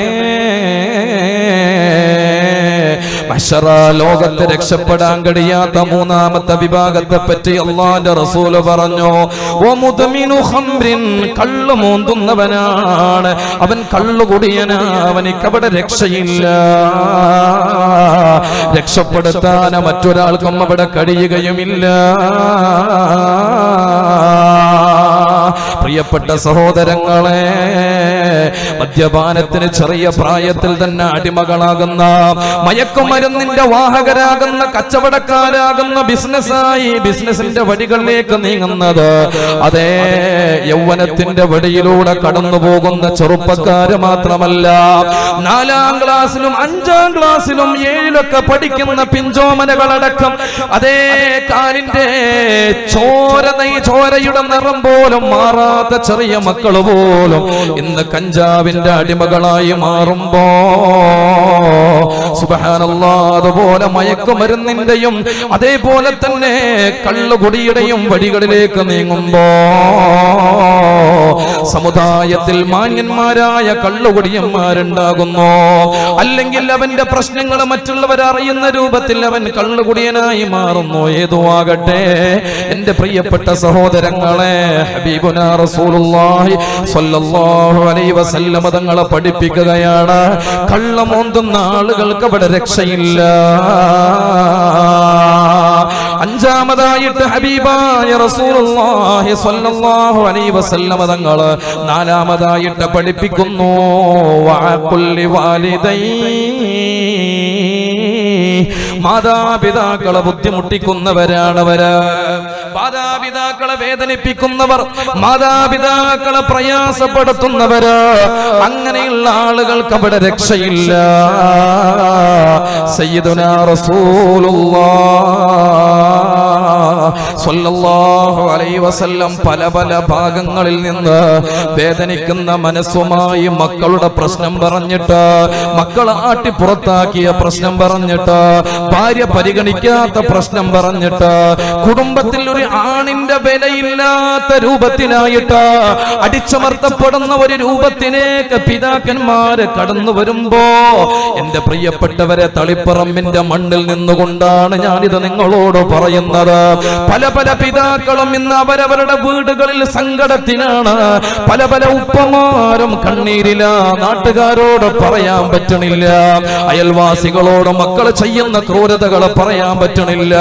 ലോകത്ത് രക്ഷപ്പെടാൻ കഴിയാത്ത മൂന്നാമത്തെ വിഭാഗത്തെ പറ്റി അല്ലാഹുവിന്റെ റസൂല് പറഞ്ഞു, കള്ളു മോന്തുന്നവനാണ് അവൻ, കള്ളുകുടിയനാ, അവനിക്ക് അവിടെ രക്ഷയില്ല. രക്ഷപ്പെടുത്താൻ മറ്റൊരാൾക്കും അവിടെ കഴിയുകയുമില്ല. പ്രിയപ്പെട്ട സഹോദരങ്ങളെ, മദ്യപാനത്തിന് ചെറിയ പ്രായത്തിൽ തന്നെ അടിമകളാകുന്ന, മയക്കുമരുന്നിന്റെ വാഹകരാകുന്ന, കച്ചവടക്കാരാകുന്ന, ബിസിനസിന്റെ വഴികളിലേക്ക് നീങ്ങുന്നത്, അതേ യൗവനത്തിന്റെ വഴിയിലൂടെ കടന്നു പോകുന്ന ചെറുപ്പക്കാര് മാത്രമല്ല, 4ാം ക്ലാസ്സിലും 5ാം ക്ലാസ്സിലും 7ലൊക്കെ പഠിക്കുന്ന പിഞ്ചോമനകളടക്കം, അതേ കാലിന്റെ ചോരയുടെ നിറം പോലും മാറാത്ത ചെറിയ മക്കൾ പോലും ഇന്ന് കഞ്ചാവിന്റെ അടിമകളായി മാറുമ്പോ, സുബ്ഹാനല്ലാഹ്, അതുപോലെ മയക്കുമരുന്നിന്റെയും അതേപോലെ തന്നെ കള്ളുകുടിയുടെയും വഴികളിലേക്ക് നീങ്ങുമ്പോ സമുദായത്തിൽ മാന്യന്മാരായ കള്ളുകുടിയന്മാരുണ്ടാകുന്നു. അല്ലെങ്കിൽ അവന്റെ പ്രശ്നങ്ങൾ മറ്റുള്ളവർ അറിയുന്ന രൂപത്തിൽ അവൻ കള്ളുകുടിയനായി മാറുന്നു. ഏതോ ആകട്ടെ, എന്റെ പ്രിയപ്പെട്ട സഹോദരങ്ങളെ, ഹബീബുനാ റസൂലുള്ളാഹി സ്വല്ലല്ലാഹു അലൈഹി വസല്ലം തങ്ങളെ പഠിപ്പിക്കുകയാണ്, കള്ളമോന്തുന്ന ആളുകൾക്ക് അവിടെ രക്ഷയില്ല. അഞ്ചാമതായിട്ട് ഹബീബായ റസൂലുള്ളാഹി സ്വല്ലല്ലാഹു അലൈഹി വസല്ലം തങ്ങൾ നാലാമതായിട്ട് പഠിപ്പിക്കുന്നു വഅഖുല്ലി വാലിദൈ മാതാപിതാക്കളെ ബുദ്ധിമുട്ടിക്കുന്നവരാണവര്, മാതാപിതാക്കളെ വേദനിപ്പിക്കുന്നവർ, മാതാപിതാക്കളെ പ്രയാസപ്പെടുത്തുന്നവര്, അങ്ങനെയുള്ള ആളുകൾക്ക് അവിടെ രക്ഷയില്ല. സയ്യിദുനാ റസൂലുള്ളാഹ് സ്വല്ലല്ലാഹു അലൈഹി വസല്ലം പല പല ഭാഗങ്ങളിൽ നിന്ന് വേദനിക്കുന്ന മനസ്സുമായി മക്കളുടെ പ്രശ്നം പറഞ്ഞിട്ട്, മക്കളെ ആട്ടി പുറത്താക്കിയ പ്രശ്നം പറഞ്ഞിട്ട്, ഭാര്യ പരിഗണിക്കാത്ത പ്രശ്നം പറഞ്ഞിട്ട്, കുടുംബത്തിൽ ഒരു ആണിന്റെ വിലയില്ലാത്ത രൂപത്തിലായിട്ട് അടിച്ചമർത്തപ്പെടുന്ന ഒരു രൂപത്തിലേക്ക് പിതാക്കന്മാര് കടന്നു വരുമ്പോ, എന്റെ പ്രിയപ്പെട്ടവരെ, തളിപ്പറമ്പിന്റെ മണ്ണിൽ നിന്നുകൊണ്ടാണ് ഞാനിത് നിങ്ങളോട് പറയുന്നത്. പല പല പിതാക്കളും ഇന്ന് അവരവരുടെ വീടുകളിൽ സങ്കടത്തിനാണ്. പല പല ഉപ്പമാരും കണ്ണീരിലാ. നാട്ടുകാരോട് പറയാൻ പറ്റണില്ല, അയൽവാസികളോട് മക്കൾ ചെയ്യുന്ന ക്രൂരതകളെ പറയാൻ പറ്റണില്ല.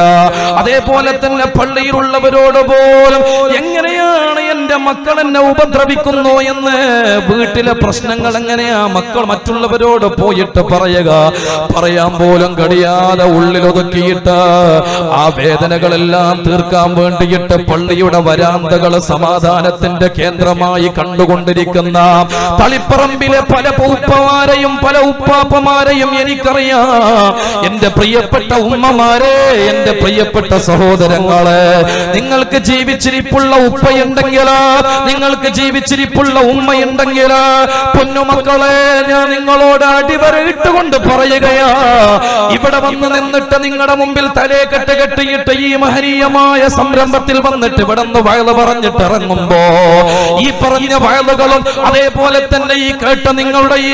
അതേപോലെ തന്നെ പള്ളിയിലുള്ളവരോട് പോലും എങ്ങനെയാണ് എന്റെ മക്കൾ എന്നെ ഉപദ്രവിക്കുന്നു എന്ന്, വീട്ടിലെ പ്രശ്നങ്ങൾ എങ്ങനെയാ മക്കൾ മറ്റുള്ളവരോട് പോയിട്ട് പറയുക, പറയാൻ പോലും കഴിയാതെ ഉള്ളിലൊതുക്കിയിട്ട് ആ വേദനകളെല്ലാം തീർക്കാൻ വേണ്ടിയിട്ട് പള്ളിയുടെ വരാന്തകൾ സമാധാനത്തിന്റെ കേന്ദ്രമായി കണ്ടുകൊണ്ടിരിക്കുന്ന തളിപ്പറമ്പിലെ പല ഉപ്പമാരെയും പല ഉപ്പാപ്പമാരെയും എനിക്കറിയാം. എന്റെ പ്രിയപ്പെട്ട ഉമ്മമാരെ, എന്റെ പ്രിയപ്പെട്ട സഹോദരങ്ങളെ, നിങ്ങൾക്ക് ജീവിച്ചിരിപ്പുള്ള ഉപ്പയുണ്ടെങ്കിൽ, നിങ്ങൾക്ക് ജീവിച്ചിരിപ്പുള്ള ഉമ്മയുണ്ടെങ്കിൽ, പൊന്നുമക്കളെ, ഞാൻ നിങ്ങളോട് അടിവരയിട്ടുകൊണ്ട് പറയുകയാ, ഇവിടെ വന്ന് നിന്നിട്ട് നിങ്ങളുടെ മുമ്പിൽ തലേക്കെട്ട് കെട്ടിയിട്ട് ഈ മഹനീയമായ സംരംഭത്തിൽ വന്നിട്ട് ഇവിടെ നിന്ന് വയല് പറഞ്ഞിട്ട് ഇറങ്ങുമ്പോ, ഈ പറഞ്ഞ വയലുകളും അതേപോലെ തന്നെ ഈ കേട്ട നിങ്ങളുടെ ഈ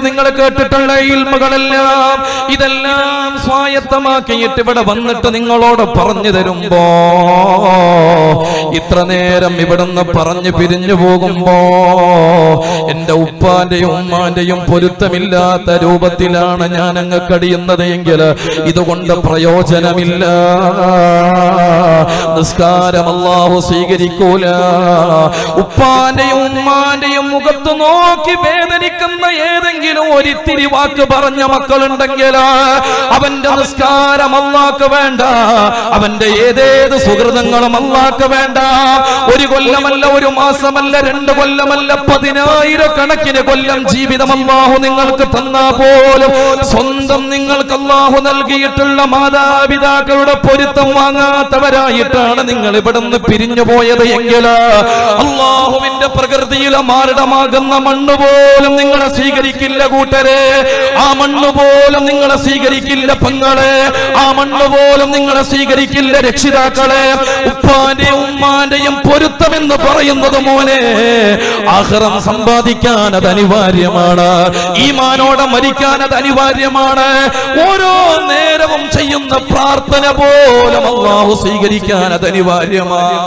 നിങ്ങൾ കേട്ടിട്ടുള്ള ഇൽമുകളെല്ലാം ഇതെല്ലാം സ്വായത്തമാക്കിയിട്ട് ഇവിടെ വന്നിട്ട് നിങ്ങളോട് പറഞ്ഞു തരുമ്പോ, ഇത്ര നേരം ഇവിടുന്ന് പറഞ്ഞു പിരിഞ്ഞു പോകുമ്പോ, എന്റെ ഉപ്പാന്റെയും ഉമ്മാന്റെയും പൊരുത്തമില്ലാത്ത രൂപത്തിലാണ് ഞാൻ അങ്ങ് കഴിയുന്നത് എങ്കിൽ ഇതുകൊണ്ട് പ്രയോജനമില്ല. നിസ്കാരം അല്ലാഹു സ്വീകരിക്കൂല. ഉപ്പാന്റെയും ഉമ്മാന്റെയും മുഖത്ത് നോക്കി വേദനിക്കുന്ന ഏതെങ്കിലും ഒരിത്തിരി വാക്ക് പറഞ്ഞ മക്കളുണ്ടെങ്കിൽ അവന്റെ നിസ്കാരം അല്ലാഹുക്ക് വേണ്ട, അവന്റെ ഏതേത് സുഹൃതങ്ങളും അല്ലാഹുക്ക് വേണ്ട. ഒരു കൊല്ലമല്ല, ഒരു മാസമല്ല, 2 കൊല്ലമല്ല, 10,000 കണക്കിന് കൊല്ലം ജീവിതം അല്ലാഹു നിങ്ങൾക്ക് തന്നാ പോലും സ്വന്തം നിങ്ങൾക്ക് അല്ലാഹു നൽകിയിട്ടുള്ള മാതാപിതാക്കളുടെ പൊരുത്തം വാങ്ങാത്തവരായിട്ടാണ് നിങ്ങൾ ഇവിടുന്ന് പിരിഞ്ഞു പോയത് എങ്കിൽ, അല്ലാഹുവിന്റെ പ്രകൃതിയിലെ മാരടമാകുന്ന മണ്ണ് പോലും നിങ്ങളെ സ്വീകരിക്കില്ല കൂട്ടരെ. ആ മണ്ണ് പോലും നിങ്ങളെ സ്വീകരിക്കില്ല പെങ്ങളെ. ആ മണ്ണ് പോലും നിങ്ങളെ സ്വീകരിക്കില്ല രക്ഷിതാക്കളെ. ഉപ്പാന്റെയും ഉമ്മാന്റെയും പൊരുത്തമെന്ന് പറയുന്നത് മോനെ, ആഖിറം സമ്പാദിക്കാൻ അത് അനിവാര്യമാണ്. ഈമാനോടെ മരിക്കാൻ അത് അനിവാര്യമാണ്. ഓരോ നേരവും ചെയ്യുന്ന പ്രാർത്ഥന പോലും അല്ലാഹു സ്വീകരിക്കാൻ അത് അനിവാര്യമാണ്.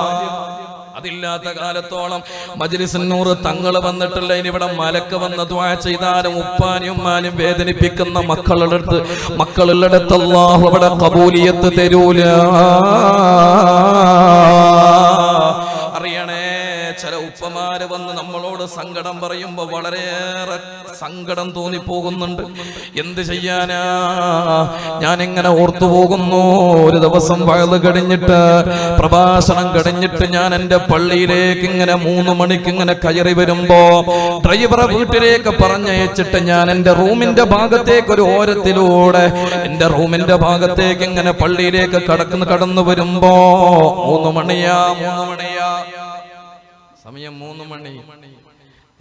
അതില്ലാത്ത കാലത്തോളം മജ്ലിസുൻ നൂർ തങ്ങൾ വന്നിട്ടില്ല. ഇനി ഇവിടെ മലക്ക് വന്ന് ദുആ ചെയ്താലും ഉപ്പാനും ഉമ്മാനും വേദനിപ്പിക്കുന്ന മക്കളുള്ളിടത്ത് അല്ലാഹു അവിടെ ഖബൂലിയത്ത് തരൂല. അറിയണേ, ചില ഉപ്പമാര് വന്ന് നമ്മളോട് സങ്കടം പറയുമ്പോ വളരെയേറെ സങ്കടം തോന്നിപ്പോകുന്നുണ്ട്. എന്ത് ചെയ്യാനാ, ഞാൻ എങ്ങനെ ഓർത്തു പോകുന്നു. ഒരു ദിവസം വയല് കഴിഞ്ഞിട്ട്, പ്രഭാഷണം കഴിഞ്ഞിട്ട് ഞാൻ എന്റെ പള്ളിയിലേക്ക് ഇങ്ങനെ 3 മണിക്ക് ഇങ്ങനെ കയറി വരുമ്പോ, ഡ്രൈവറെ വീട്ടിലേക്ക് പറഞ്ഞയച്ചിട്ട് ഞാൻ എന്റെ റൂമിന്റെ ഭാഗത്തേക്ക് ഒരു ഓരത്തിലൂടെ എന്റെ റൂമിന്റെ ഭാഗത്തേക്ക് ഇങ്ങനെ പള്ളിയിലേക്ക് കടന്നു വരുമ്പോ 3 മണിയാ സമയം 3 മണി.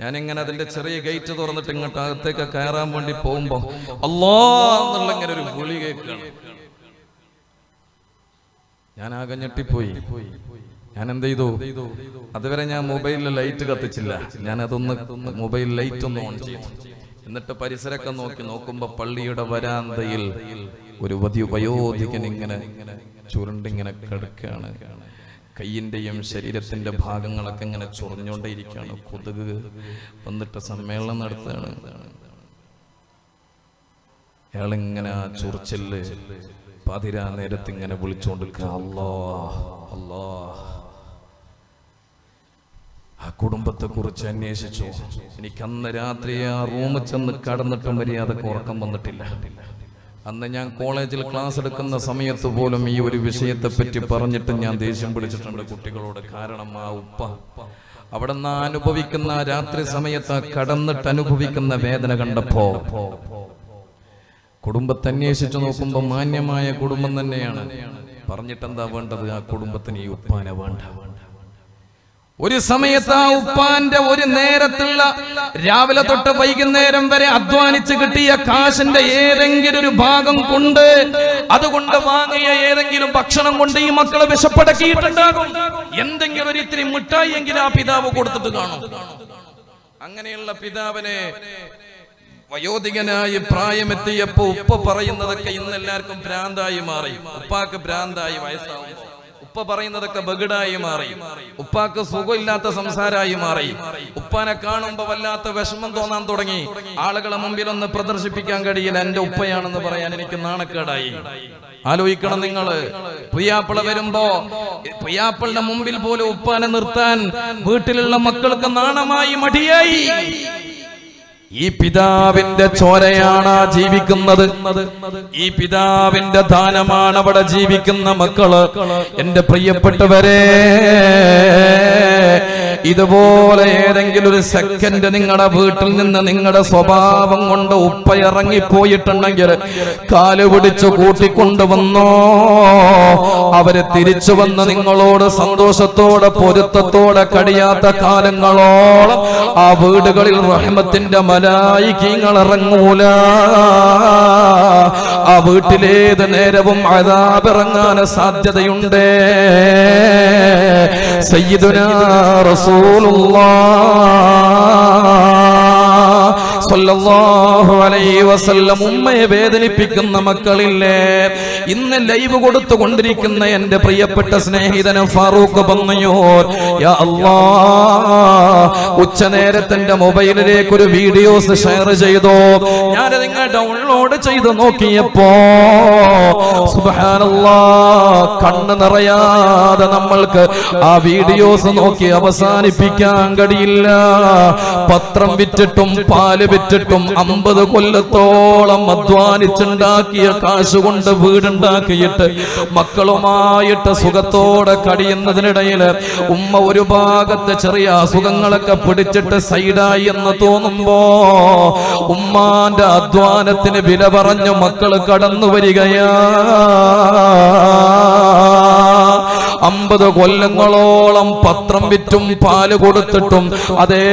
ഞാനിങ്ങനെ അതിന്റെ ചെറിയ ഗേറ്റ് തുറന്നിട്ട് ഇങ്ങോട്ട് അകത്തേക്ക് കയറാൻ വേണ്ടി പോകുമ്പോ അല്ലാഹ് എന്നുള്ള ഇങ്ങനെ ഒരു വിളി കേൾക്കണം. ഞാൻ ആകെ ഞെട്ടിപ്പോയി. ഞാൻ എന്ത് ചെയ്തു, അതുവരെ ഞാൻ മൊബൈലിൽ ലൈറ്റ് കത്തിച്ചില്ല. ഞാൻ അതൊന്ന് മൊബൈൽ ലൈറ്റ് ഒന്ന് ഓൺ ചെയ്തു. എന്നിട്ട് പരിസരമൊക്കെ നോക്കുമ്പോ പള്ളിയുടെ വരാന്തയിൽ ഒരു വയോധികൻ ഇങ്ങനെ ചുരുണ്ടിങ്ങനെ കിടക്കുകയാണ്. കയ്യിന്റെയും ശരീരത്തിന്റെ ഭാഗങ്ങളൊക്കെ ഇങ്ങനെ ചൊറിഞ്ഞുകൊണ്ടേയിരിക്കുകയാണ്. കൊതുക് വന്നിട്ട് സമ്മേളനം നടത്തുകയാണ്. അയാളിങ്ങനെ ആ ചൊറിച്ചില് പാതിരാ നേരത്ത് ഇങ്ങനെ വിളിച്ചുകൊണ്ടിരിക്കുക, അല്ലാഹ് അല്ലാഹ്. ആ കുടുംബത്തെ കുറിച്ച് അന്വേഷിച്ചു. എനിക്ക് അന്ന് രാത്രി ആ റൂമിൽ ചെന്ന് കടന്നിട്ട് മര്യാദക്ക് ഉറക്കം വന്നിട്ടില്ല. അന്ന് ഞാൻ കോളേജിൽ ക്ലാസ് എടുക്കുന്ന സമയത്ത് പോലും ഈ ഒരു വിഷയത്തെ പറ്റി പറഞ്ഞിട്ട് ഞാൻ ദേഷ്യം പിടിച്ചിട്ടുണ്ട് കുട്ടികളോട്. കാരണം ആ ഉപ്പ അവിടെ നിന്ന് അനുഭവിക്കുന്ന രാത്രി സമയത്ത് കടന്നിട്ട് അനുഭവിക്കുന്ന വേദന കണ്ടപ്പോ കുടുംബത്തെ അന്വേഷിച്ചു നോക്കുമ്പോ മാന്യമായ കുടുംബം തന്നെയാണ്. പറഞ്ഞിട്ടെന്താ വേണ്ടത്? ആ കുടുംബത്തിന് ഈ ഉപ്പാനെ വേണ്ട. ഒരു സമയത്ത് ആ ഉപ്പാന്റെ ഒരു നേരത്തുള്ള രാവിലെ തൊട്ട് വൈകുന്നേരം വരെ അധ്വാനിച്ച് കിട്ടിയ കാശിന്റെ ഏതെങ്കിലും ഒരു ഭാഗം കൊണ്ട്, അതുകൊണ്ട് വാങ്ങിയ ഏതെങ്കിലും ഭക്ഷണം കൊണ്ട് ഈ മക്കളെ വിശപ്പടക്കിയിട്ടുണ്ടാകും. എന്തെങ്കിലും ഒരു ഇത്തിരി മിഠായി എങ്കിലും ആ പിതാവ് കൊടുത്തിട്ട് കാണും. അങ്ങനെയുള്ള പിതാവിനെ വയോധികനായി പ്രായമെത്തിയപ്പോ ഉപ്പ പറയുന്നതൊക്കെ ഇന്ന് എല്ലാവർക്കും ഭ്രാന്തായി മാറി. ഉപ്പാക്ക് ഭ്രാന്തായി വയസ്സാവുമ്പോ ഉപ്പ പറയുന്നതൊക്കെ ബഗിടായി മാറി. ഉപ്പാക്ക് സുഖമില്ലാത്ത സംസാരമായി മാറി. ഉപ്പാനെ കാണുമ്പോ വല്ലാത്ത വിഷമം തോന്നാൻ തുടങ്ങി. ആളുകളെ മുമ്പിൽ ഒന്ന് പ്രദർശിപ്പിക്കാൻ കഴിയില്ല, എന്റെ ഉപ്പയാണെന്ന് പറയാൻ എനിക്ക് നാണക്കേടായി. ആലോചിക്കണം നിങ്ങള്, പുയ്യാപ്പിള വരുമ്പോ പുയ്യാപ്പിളുടെ മുമ്പിൽ പോലും ഉപ്പാനെ നിർത്താൻ വീട്ടിലുള്ള മക്കൾക്ക് നാണമായി, മടിയായി. ഈ പിതാവിന്റെ ചോരയാണ് ജീവിക്കുന്നത്. ഈ പിതാവിന്റെ ദാനമാണ് അവിടെ ജീവിക്കുന്ന മക്കള്. എന്റെ പ്രിയപ്പെട്ടവരെ, ഇതുപോലെ ഏതെങ്കിലും ഒരു സെക്കൻഡ് നിങ്ങളുടെ വീട്ടിൽ നിന്ന് നിങ്ങളുടെ സ്വഭാവം കൊണ്ട് ഉപ്പ ഇറങ്ങിപ്പോയിട്ടുണ്ടെങ്കിൽ കാല് പിടിച്ചു കൂട്ടിക്കൊണ്ടുവന്നോ, അവര് തിരിച്ചു വന്ന് നിങ്ങളോട് സന്തോഷത്തോടെ പൊരുത്തത്തോടെ കഴിയാത്ത കാലങ്ങളോളം ആ വീടുകളിൽ റഹ്മത്തിന്റെ മലായികങ്ങൾ ഇറങ്ങൂല. ആ വീട്ടിലേത് നേരവും അദാബ് ഇറങ്ങാൻ സാധ്യതയുണ്ട്. സയ്യിദുനാ സല്ലല്ലാഹു അലൈഹി വസല്ലം ഉമ്മയെ വേദനിപ്പിക്കുന്ന മക്കളില്ലേ? ഇന്ന് ലൈവ് കൊടുത്തുകൊണ്ടിരിക്കുന്ന എന്റെ പ്രിയപ്പെട്ട സ്നേഹിതന് ഫാറൂഖ് ബന്നയൂർ, യാ അല്ലാഹ്, ഉച്ചനേരത്തിന്റെ മൊബൈലിലേക്ക് ഒരു വീഡിയോസ് ഷെയർ ചെയ്തു. ഞാൻ നിങ്ങൾ ഡൗൺലോഡ് ചെയ്ത് നോക്കിയപ്പോ സുബ്ഹാനല്ലാഹ്, കണ്ണ് നിറയാതെ നമ്മൾക്ക് ആ വീഡിയോസ് നോക്കി അവസാനിപ്പിക്കാൻ കഴിയില്ല. പത്രം വിറ്റിട്ടും പാല് വിറ്റിട്ടും 50 കൊല്ലത്തോളം അധ്വാനിച്ചുണ്ടാക്കിയ കാശുകൊണ്ട് വീടുണ്ടാക്കിയിട്ട് മക്കളുമായിട്ട് സുഖത്തോടെ കഴിയുന്നതിനിടയിൽ ഉമ്മ ഒരു ഭാഗത്ത് ചെറിയ അസുഖങ്ങളൊക്കെ പിടിച്ചിട്ട് സൈഡായി എന്ന് തോന്നുമ്പോ ഉമ്മാന്റെ അധ്വാനത്തിന് വില പറഞ്ഞു മക്കള് കടന്നു വരികയാ. 50 കൊല്ലങ്ങളോളം പത്രം വിറ്റും പാല് കൊടുത്തിട്ടും അതേ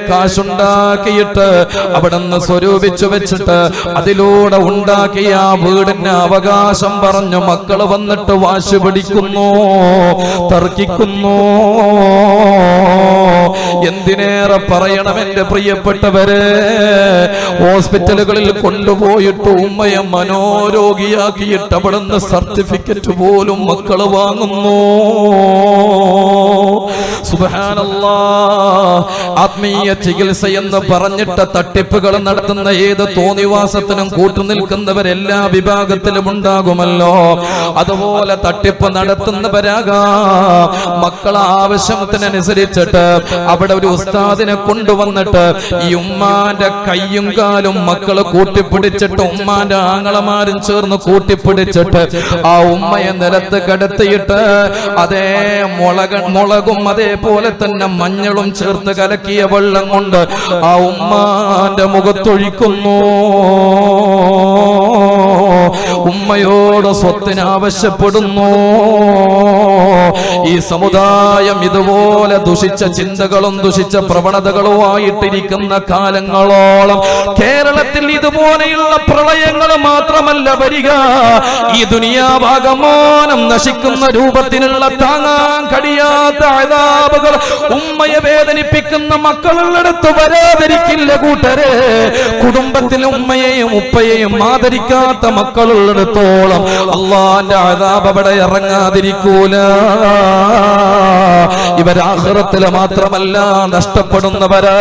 കാശുണ്ടാക്കിയിട്ട് അവിടുന്ന് സ്വരൂപിച്ചു വെച്ചിട്ട് അതിലൂടെ ഉണ്ടാക്കിയ ആ വീടിന് അവകാശം പറഞ്ഞു മക്കള് വന്നിട്ട് വാശി പിടിക്കുന്നു, തർക്കിക്കുന്നു. എന്തിനേറെ പറയണം എന്റെ പ്രിയപ്പെട്ടവരെ, ഹോസ്പിറ്റലുകളിൽ കൊണ്ടുപോയിട്ട് ഉമ്മയെ മനോരോഗിയാക്കിയിട്ട് അവിടുന്ന് സർട്ടിഫിക്കറ്റ് പോലും മക്കള് വാങ്ങുന്നു. സുബ്ഹാനല്ലാഹ്, ആത്മീയ ചികിത്സ എന്ന് പറഞ്ഞിട്ട് തട്ടിപ്പുകൾ നടത്തുന്ന ഏത് തോന്നിവാസത്തിനും കൂട്ടുനിൽക്കുന്നവരെല്ലാ വിഭാഗത്തിലും ഉണ്ടാകുമല്ലോ. അതുപോലെ തട്ടിപ്പ് നടത്തുന്നവരാകാം. മക്കളെ ആവശ്യത്തിനനുസരിച്ചിട്ട് അവിടെ ഒരു ഉസ്താദിനെ കൊണ്ടുവന്നിട്ട് ഈ ഉമ്മാന്റെ കയ്യും കാലും മക്കള് കൂട്ടിപ്പിടിച്ചിട്ട് ഉമ്മാന്റെ ആങ്ങളമാരും ചേർന്ന് കൂട്ടിപ്പിടിച്ചിട്ട് ആ ഉമ്മയെ നിലത്ത് കിടത്തിയിട്ട് അതേ മുളകും അതേപോലെ തന്നെ മഞ്ഞളും ചേർത്ത് കലക്കിയ വെള്ളം കൊണ്ട് ആ ഉമ്മാന്റെ മുഖത്തൊഴിക്കുന്നു. ഉമ്മയോട് സ്വത്തിന് ആവശ്യപ്പെടുന്നു. ഈ സമുദായം ഇതുപോലെ ദുഷിച്ച ചിന്തകളും ദുഷിച്ച പ്രവണതകളുമായിട്ടിരിക്കുന്ന കാലങ്ങളോളം കേരളത്തിൽ ഇതുപോലെയുള്ള പ്രളയങ്ങൾ മാത്രമല്ല വരിക, ഈ ദുനിയാഭാഗമോനം നശിക്കുന്ന രൂപത്തിലുള്ള താങ്ങാൻ കഴിയാത്ത അദാബുകൾ ഉമ്മയെ വേദനിപ്പിക്കുന്ന മക്കളുള്ളടത്ത് വരാതിരിക്കില്ല കൂട്ടരെ. കുടുംബത്തിൽ ഉമ്മയെയും ഉപ്പയെയും ആദരിക്കാത്ത മക്കൾ മക്കളുള്ളിടത്തോളം അള്ളാന്റെ അദാബ് അവിടെ ഇറങ്ങാതിരിക്കൂല. ഇവരാഖിറത്തില് മാത്രമല്ല നഷ്ടപ്പെടുന്നവര്.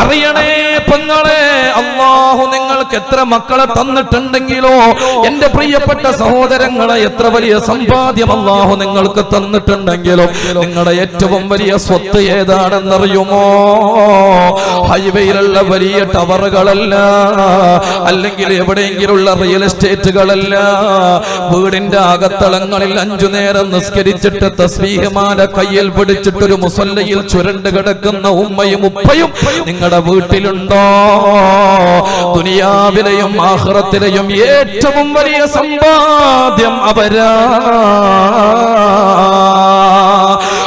അറിയണേ പെങ്ങളെ, അല്ലാഹു നിങ്ങൾക്ക് എത്ര മക്കളെ തന്നിട്ടുണ്ടെങ്കിലോ, എന്റെ പ്രിയപ്പെട്ട സഹോദരങ്ങളെ, എത്ര വലിയ സമ്പാദ്യം അല്ലാഹു നിങ്ങൾക്ക് തന്നിട്ടുണ്ടെങ്കിലോ, നിങ്ങളുടെ ഏറ്റവും വലിയ സ്വത്ത് ഏതാണെന്നറിയുമോ? ഹൈവേയിലുള്ള വലിയ ടവറുകളല്ല, അല്ലെങ്കിൽ എവിടെയെങ്കിലുള്ള റിയൽ എസ്റ്റേറ്റുകളല്ല, വീടിന്റെ അകത്തളങ്ങളിൽ 5 നേരം നിസ്കരിച്ചിട്ട് തസ്ബീഹ്മാല കയ്യിൽ പിടിച്ചിട്ടൊരു മുസല്ലയിൽ ചുരണ്ട് കിടക്കുന്ന ഉമ്മയും ഉപ്പയും നിങ്ങളുടെ വീട്ടിലുണ്ടോ? ദുനിയാവിലെയും ആഖിറത്തിലെയും ഏറ്റവും വലിയ സമ്പാദ്യം അവരാ.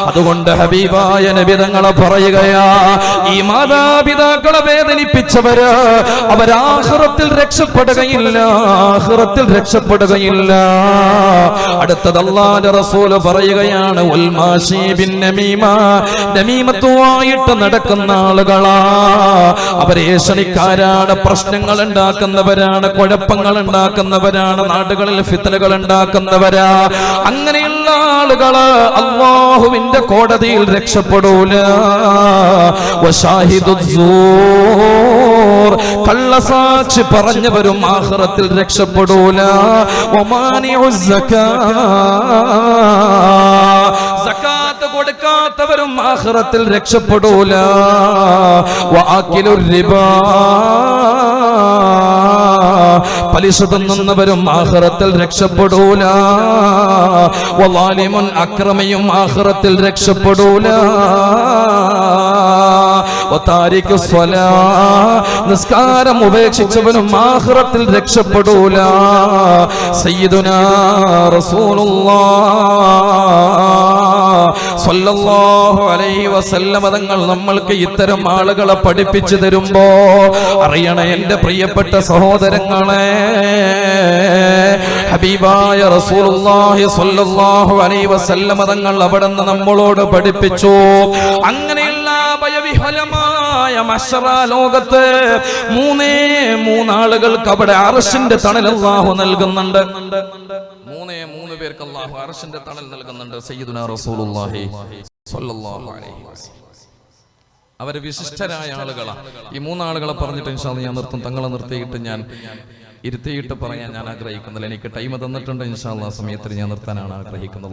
അതുകൊണ്ട് ഹബീബായ നബി തങ്ങളെ പറയുകയാ, ഈ മാതാപിതാക്കളെ വേദനിപ്പിച്ചവര് അവരാഖിറത്തിൽ രക്ഷപ്പെടുകയില്ല, ആഖിറത്തിൽ രക്ഷപ്പെടുകയില്ല. അടുത്തത് അല്ലാഹുവിന്റെ റസൂല് പറയുകയാണ്, വൽ മാശി ബിൻ നമീമ, നമീമത്തുമായിട്ട് നടക്കുന്ന ആളുകളാ, അവരേഷണിക്കാരാണ്, പ്രശ്നങ്ങൾ ഉണ്ടാക്കുന്നവരാണ്, കുഴപ്പങ്ങൾ ഉണ്ടാക്കുന്നവരാണ്, നാടുകളിൽ ഫിത്നകൾ ഉണ്ടാക്കുന്നവരാ. അങ്ങനെയുള്ള ആളുകള് അല്ലാഹുവിന്റെ കോടതിയിൽ രക്ഷപ്പെടൂല. വശാഹിദുസ്സൂർ, കള്ളസാക്ഷി പറഞ്ഞവരും ആഖിറത്തിൽ രക്ഷപ്പെടൂല. വമാനിഉസ് സകാത്ത് കൊടുക്കാത്തവരും ആഖിറത്തിൽ രക്ഷപ്പെടൂല. വആകിലുർ റിബാ, പലിശ തിന്നുന്നവരും ആഖിറത്തിൽ രക്ഷപ്പെടൂല. വളാലിമുൻ, അക്രമിയും ആഖിറത്തിൽ രക്ഷപ്പെടൂല. വതാരിഖു സ്വലാ, നിസ്കാരം ഉപേക്ഷിച്ചവനും ആഖിറത്തിൽ രക്ഷപ്പെടൂല. സയ്യിദുനാ റസൂലുള്ളാഹ് സ്വല്ലല്ലാഹു അലൈഹി വസല്ലം തങ്ങൾ നമ്മൾക്ക് ഇത്തരം ആളുകളെ പഠിപ്പിച്ചു തരുമ്പോ അറിയണേ എന്റെ പ്രിയപ്പെട്ട സഹോദരങ്ങളെ, ഹബീബായ റസൂലുള്ളാഹി സ്വല്ലല്ലാഹു അലൈഹി വസല്ലം തങ്ങൾ അവിടുന്ന് നമ്മളോട് പഠിപ്പിച്ചു. അങ്ങനെയുള്ള ഭയവിഹ്വലമായ മഹ്ശറ ലോകത്ത് 3 ആളുകൾക്ക് അവിടെ അർശിന്റെ തണൽ അല്ലാഹു നൽകുന്നുണ്ട്. 3 പേർക്ക് അല്ലാഹു അർശിന്റെ തണൽ നൽകുന്നുണ്ട്. സയ്യിദുനാ റസൂലുള്ളാഹി സ്വല്ലല്ലാഹു അലൈഹി വസല്ലം അവര് വിശിഷ്ടരായ ആളുകളാണ്. ഈ 3 ആളുകളെ പറഞ്ഞിട്ട് ഇൻഷാ അല്ലാഹ് ഞാൻ നിർത്തും. തങ്ങളെ നിർത്തിയിട്ട് ഞാൻ ഇരുത്തിയിട്ട് പറയാൻ ഞാൻ ആഗ്രഹിക്കുന്നില്ല. എനിക്ക് ടൈം തന്നിട്ടുണ്ട്. ഇൻഷാ അല്ലാഹ് സമയത്തിന് ഞാൻ നിർത്താനാണ് ആഗ്രഹിക്കുന്നത്.